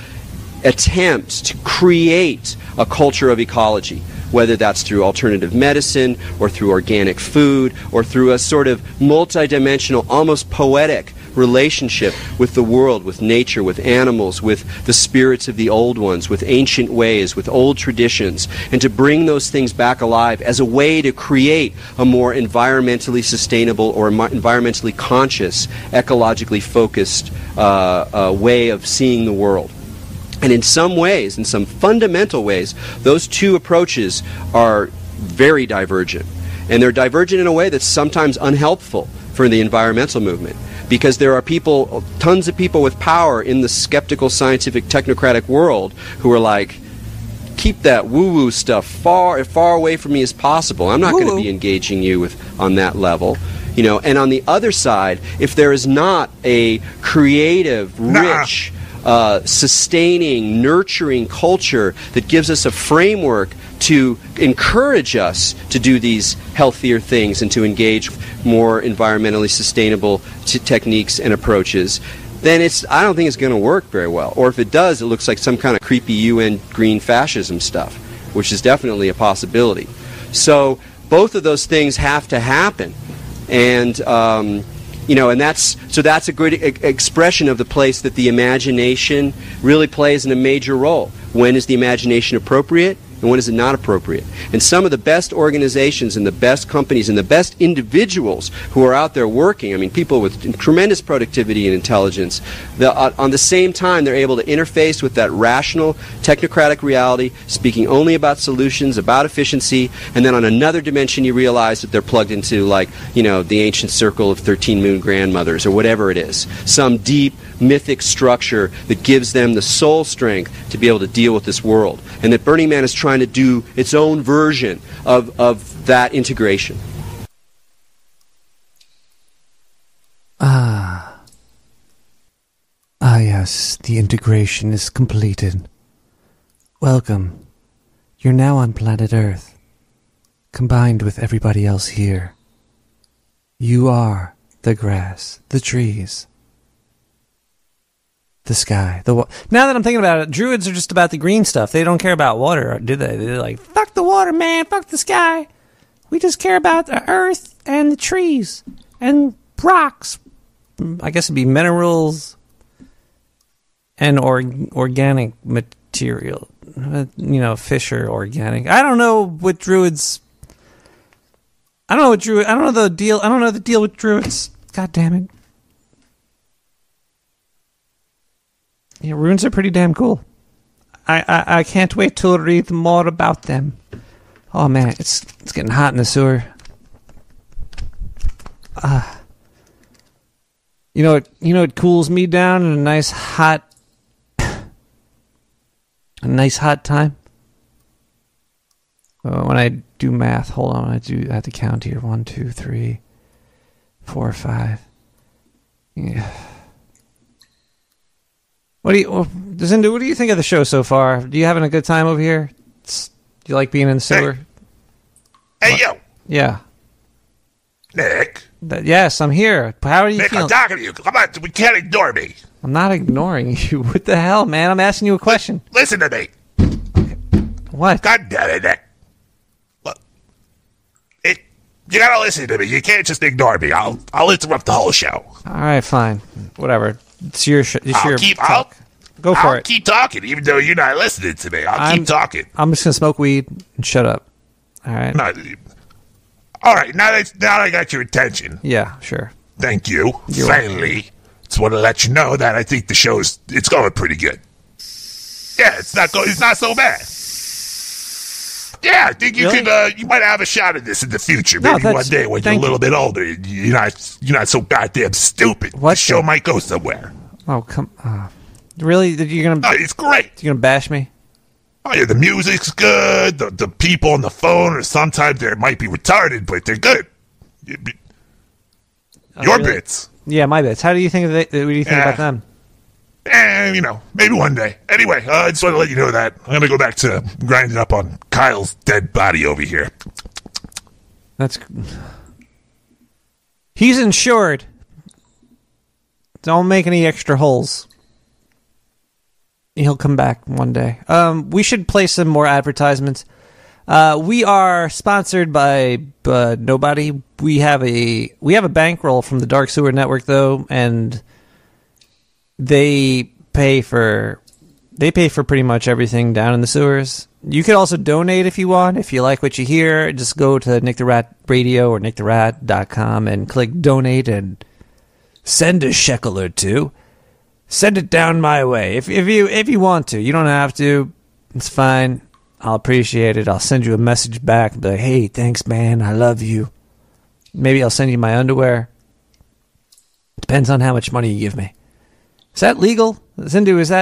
attempt to create a culture of ecology, whether that's through alternative medicine or through organic food or through a sort of multidimensional, almost poetic relationship with the world, with nature, with animals, with the spirits of the old ones, with ancient ways, with old traditions, and to bring those things back alive as a way to create a more environmentally sustainable or environmentally conscious, ecologically focused way of seeing the world. And in some ways, in some fundamental ways, those two approaches are very divergent. And they're divergent in a way that's sometimes unhelpful for the environmental movement. Because there are people, tons of people with power in the skeptical, scientific, technocratic world who are like, keep that woo-woo stuff far away from me as possible. I'm not going to be engaging you on that level. And on the other side, if there is not a creative, rich, sustaining, nurturing culture that gives us a framework to encourage us to do these healthier things and to engage more environmentally sustainable techniques and approaches, then I don't think it's going to work very well. Or if it does, it looks like some kind of creepy UN green fascism stuff, which is definitely a possibility. So both of those things have to happen. And and that's a great expression of the place that the imagination really plays in a major role. When is the imagination appropriate? And when is it not appropriate? And some of the best organizations and the best companies and the best individuals who are out there working, people with tremendous productivity and intelligence, on the same time they're able to interface with that rational, technocratic reality, speaking only about solutions, about efficiency, and then on another dimension you realize that they're plugged into, the ancient circle of 13 moon grandmothers or whatever it is. Some deep, mythic structure that gives them the soul strength to be able to deal with this world. And that Burning Man is trying to do its own version of that integration. Yes, the integration is completed. Welcome. You're now on planet Earth, combined with everybody else here. You are the grass, the trees, the sky, the Now that I'm thinking about it, druids are just about the green stuff. They don't care about water, do they? They're like, fuck the water, man, fuck the sky. We just care about the earth and the trees and rocks. I guess it'd be minerals and organic material. Fish are organic. I don't know what druids... I don't know the deal with druids. God damn it. Yeah, runes are pretty damn cool. I can't wait to read more about them. Oh man, it's getting hot in the sewer. It cools me down in a nice hot time. When I do math. Hold on, I have to count here. 1, 2, 3, 4, 5. Yeah. Zindu, what do you think of the show so far? Do you having a good time over here? Do you like being in the sewer? Hey, yo. Yeah. Nick. Yes, I'm here. How are you Nick, feeling? I'm talking to you. Come on, we can't ignore me. I'm not ignoring you. What the hell, man? I'm asking you a question. Listen to me. What? God damn it, Nick. Look, you gotta listen to me. You can't just ignore me. I'll interrupt the whole show. All right, fine. Whatever. It's your talk. Go for I'll it. keep talking, even though you're not listening to me. I'll keep talking. I'm just gonna smoke weed and shut up. All right. No, all right. Now that I got your attention. Yeah, sure. Thank you. You're Finally, just want to let you know that I think the show's going pretty good. Yeah, it's not so bad. Yeah, I think you might have a shot at this in the future. Maybe one day when you're a little bit older, you're not so goddamn stupid. The show might go somewhere. Oh, come on. Really? You're gonna? Oh, it's great. You're gonna bash me? Oh yeah, the music's good. The people on the phone, or sometimes they might be retarded, but they're good. Your bits. Yeah, my bits. How do you think of what do you think about them? And maybe one day. Anyway, I just want to let you know that I'm gonna go back to grinding up on Kyle's dead body over here. He's insured. Don't make any extra holes. He'll come back one day. We should play some more advertisements. We are sponsored by nobody. We have a bankroll from the Dark Sewer Network though, and they pay for pretty much everything down in the sewers. You could also donate if you want. If you like what you hear, just go to Nicktherat Radio or nicktherat.com and click donate and send a shekel or two. Send it down my way. If you want to. You don't have to. It's fine. I'll appreciate it. I'll send you a message back and be like, hey, thanks, man. I love you. Maybe I'll send you my underwear. Depends on how much money you give me. Is that legal? Zindu, is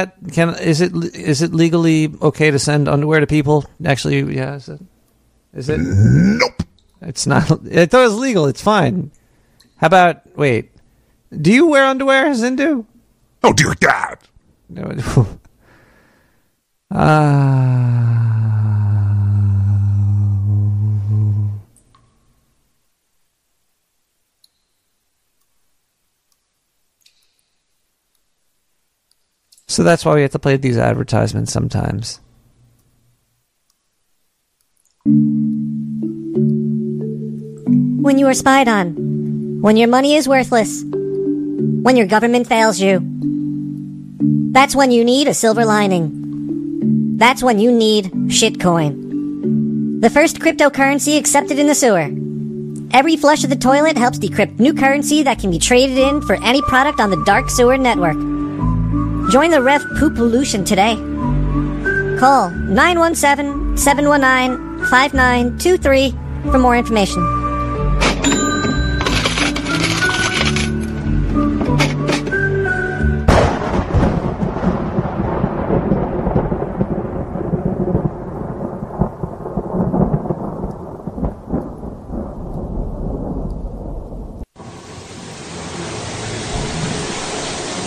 it legally okay to send underwear to people? Actually, yeah, is it? Nope. It's not. I thought it was legal. It's fine. How about, wait. Do you wear underwear, Zindu? Oh, dear God. So that's why we have to play these advertisements sometimes. When you are spied on, when your money is worthless, when your government fails you, that's when you need a silver lining. That's when you need shitcoin. The first cryptocurrency accepted in the sewer. Every flush of the toilet helps decrypt new currency that can be traded in for any product on the Dark Sewer Network. Join the Rev Poopolution today. Call 917-719-5923 for more information.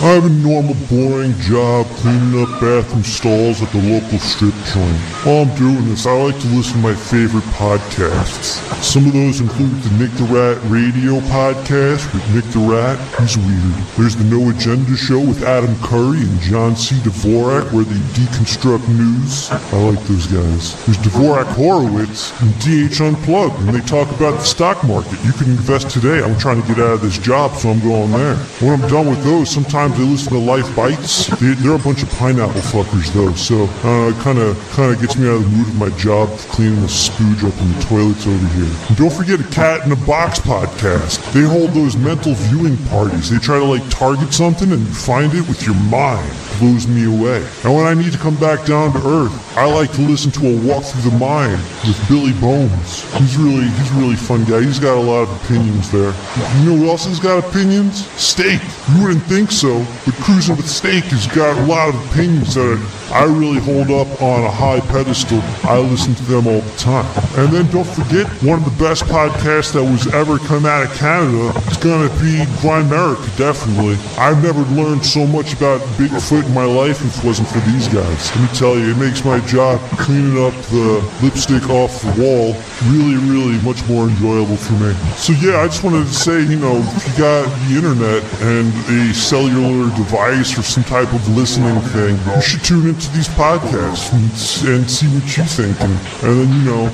I have a normal, boring job cleaning up bathroom stalls at the local strip joint. While I'm doing this, I like to listen to my favorite podcasts. Some of those include the Nicktherat Radio podcast with Nicktherat. He's weird. There's the No Agenda Show with Adam Curry and John C. Dvorak, where they deconstruct news. I like those guys. There's Dvorak Horowitz and DH Unplugged, and they talk about the stock market. You can invest today. I'm trying to get out of this job, so I'm going there. When I'm done with those, sometimes they listen to Life Bites. They're a bunch of pineapple fuckers, though, so it kind of gets me out of the mood of my job cleaning the spooge up in the toilets over here. And don't forget a Cat in a Box podcast. They hold those mental viewing parties. They try to, target something and find it with your mind. blows me away. And when I need to come back down to earth, I like to listen to A Walk Through the Mind with Billy Bones. He's really a fun guy. He's got a lot of opinions there. You know who else has got opinions? Steak. You wouldn't think so, but Cruising with Steak has got a lot of opinions that I really hold up on a high pedestal. I listen to them all the time. And then don't forget, one of the best podcasts that was ever come out of Canada is going to be Grimerica, definitely. I've never learned so much about Bigfoot in my life if it wasn't for these guys. Let me tell you, it makes my job cleaning up the lipstick off the wall really much more enjoyable for me. So yeah, I just wanted to say, you know, if you got the internet and a cellular device or some type of listening thing, you should tune into these podcasts and see what you think. And then, you know,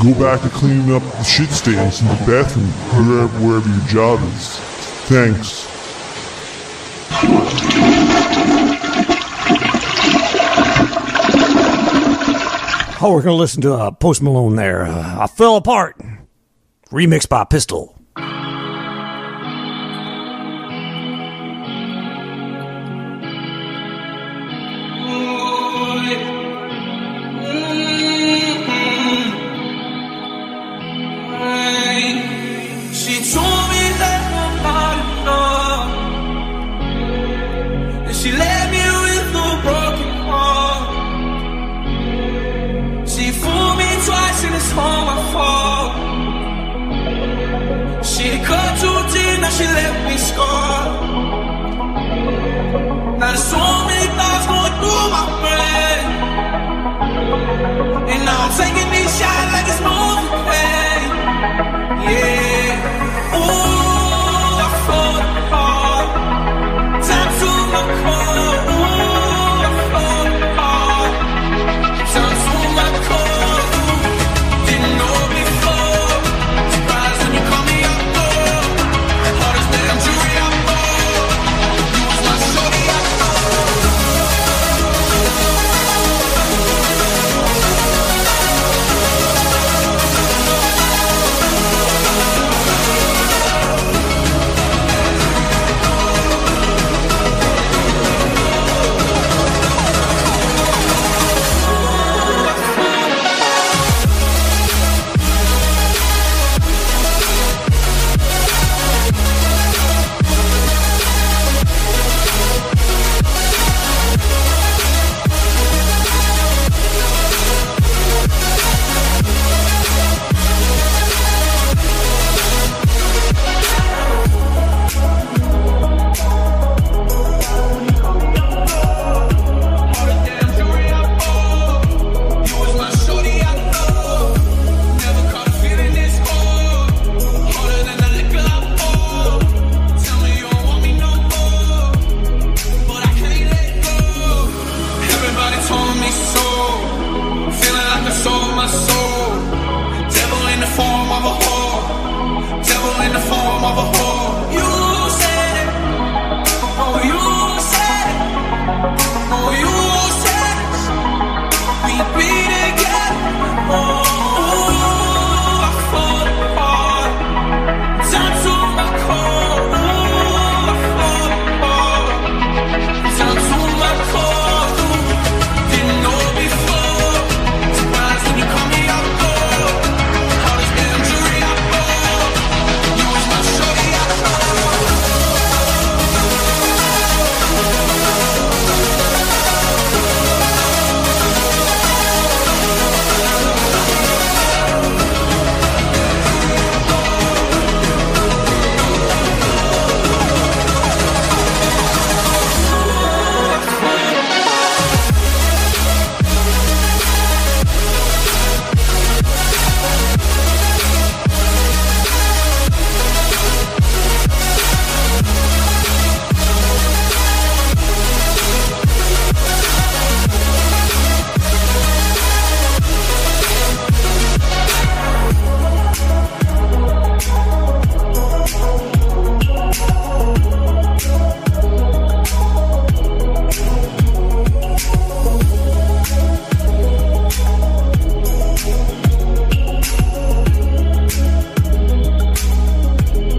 go back to cleaning up the shit stains in the bathroom, wherever your job is. Thanks. Oh, we're going to listen to Post Malone there. I Fell Apart. Remixed by Pistol. She told me that I'm not enough, and she left me with a broken heart. She fooled me twice and it's all my fault. She cut too deep, now she left me scarred. Now there's so many thoughts going through my brain, and now I'm taking these shots like it's moving pain. Yeah, ooh, I fall apart. Time to my core. Ooh, I fall apart. Time to my core. Didn't know before. Surprised when you call me up, though. Hardest damn jury I bought. You was my shorty, I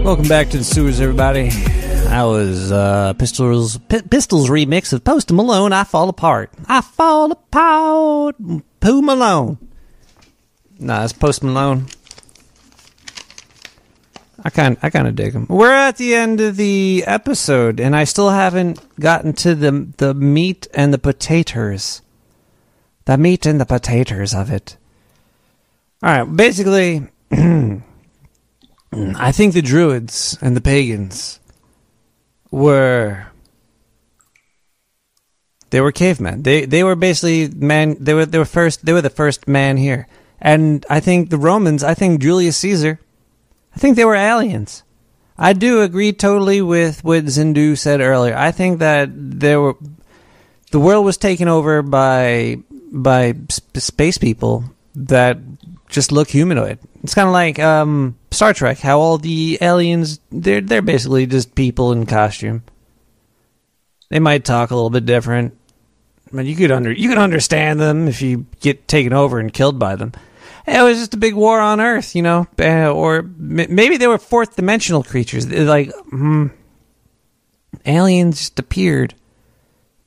Welcome back to the sewers, everybody. That was Pistol's remix of Post Malone, I Fall Apart. I Fall Apart, Pooh Malone. Nah, it's Post Malone. I kind of dig him. We're at the end of the episode, and I still haven't gotten to the meat and the potatoes. The meat and the potatoes of it. All right, basically, I think the Druids and the pagans were cavemen. They were basically man. They were the first man here, and I think the Romans. I think Julius Caesar. I think they were aliens. I do agree totally with what Zindu said earlier. I think that the world was taken over by space people that just look humanoid. It's kind of like Star Trek, how all the aliens they're basically just people in costume. They might talk a little bit different, but you could understand them if you get taken over and killed by them. It was just a big war on Earth, you know, or maybe they were fourth dimensional creatures. Like aliens just appeared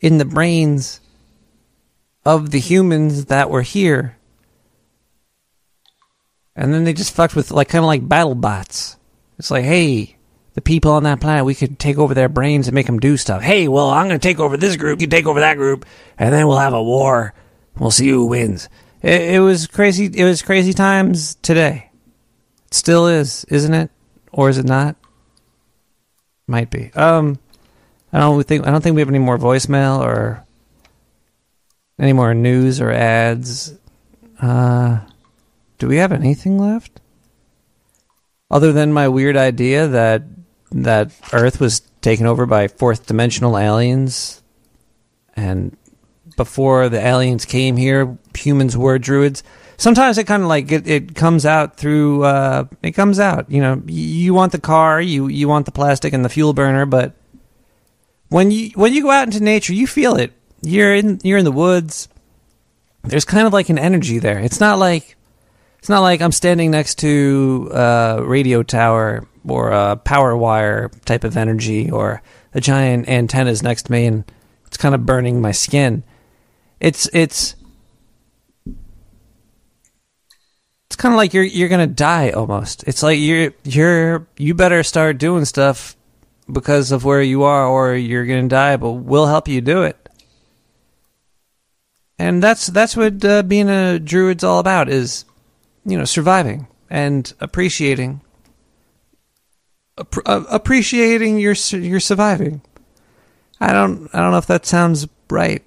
in the brains of the humans that were here. And then they just fucked with, like, kind of like battle bots. It's like, hey, the people on that planet, we could take over their brains and make them do stuff. Hey, well, I'm going to take over this group, you take over that group, and then we'll have a war. We'll see who wins. It was crazy. It was crazy times today. It still is, isn't it? Or is it not? Might be. I don't think we have any more voicemail or any more news or ads. Do we have anything left? Other than my weird idea that Earth was taken over by fourth dimensional aliens, and before the aliens came here, humans were druids. Sometimes it kind of like it comes out through it comes out. You know, you want the car, you want the plastic and the fuel burner, but when you go out into nature, you feel it. You're in the woods. There's kind of like an energy there. It's not like I'm standing next to a radio tower or a power wire type of energy, or a giant antennas next to me and it's kind of burning my skin. It's kind of like you're gonna die almost. It's like you better start doing stuff because of where you are, or you're gonna die. But we'll help you do it. And that's what being a druid's all about, is, you know, surviving and appreciating your surviving. I don't know if that sounds right,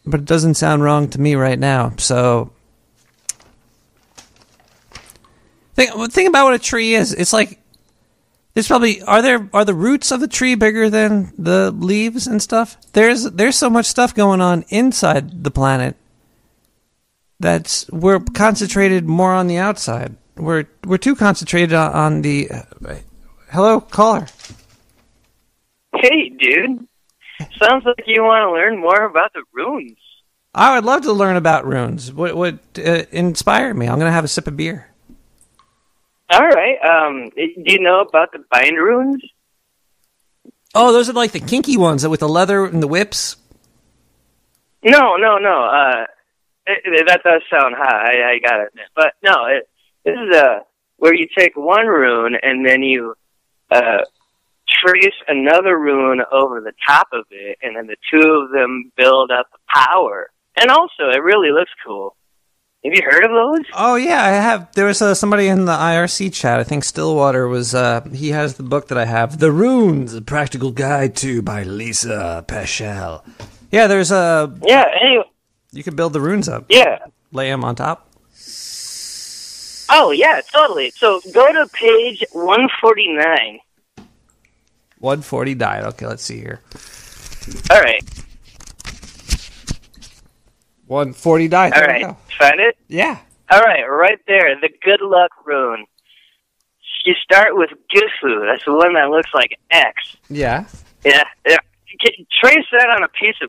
but it doesn't sound wrong to me right now. So think about what a tree is. It's like there's probably are the roots of the tree bigger than the leaves and stuff? There's so much stuff going on inside the planet we're concentrated more on the outside. We're too concentrated on the hello, caller. Hey, dude. Sounds like you want to learn more about the runes. I would love to learn about runes. What inspired me? I'm going to have a sip of beer. All right. Do you know about the bind runes? Oh, those are like the kinky ones with the leather and the whips? No. That does sound high. I got it. But no, this is where you take one rune and then you trace another rune over the top of it, and then the two of them build up power. And also, it really looks cool. Have you heard of those? Oh, yeah, I have. There was somebody in the IRC chat, I think Stillwater was, he has the book that I have, The Runes, A Practical Guide to, by Lisa Peschel. Yeah, there's a... Yeah, anyway. You can build the runes up. Yeah. Lay them on top. Oh, yeah, totally. So go to page 149. 149. Okay, let's see here. All right. 149. All right. Find it? Yeah. All right, right there. The good luck rune. You start with Gifu. That's the one that looks like X. Yeah. Yeah. Trace that on a piece of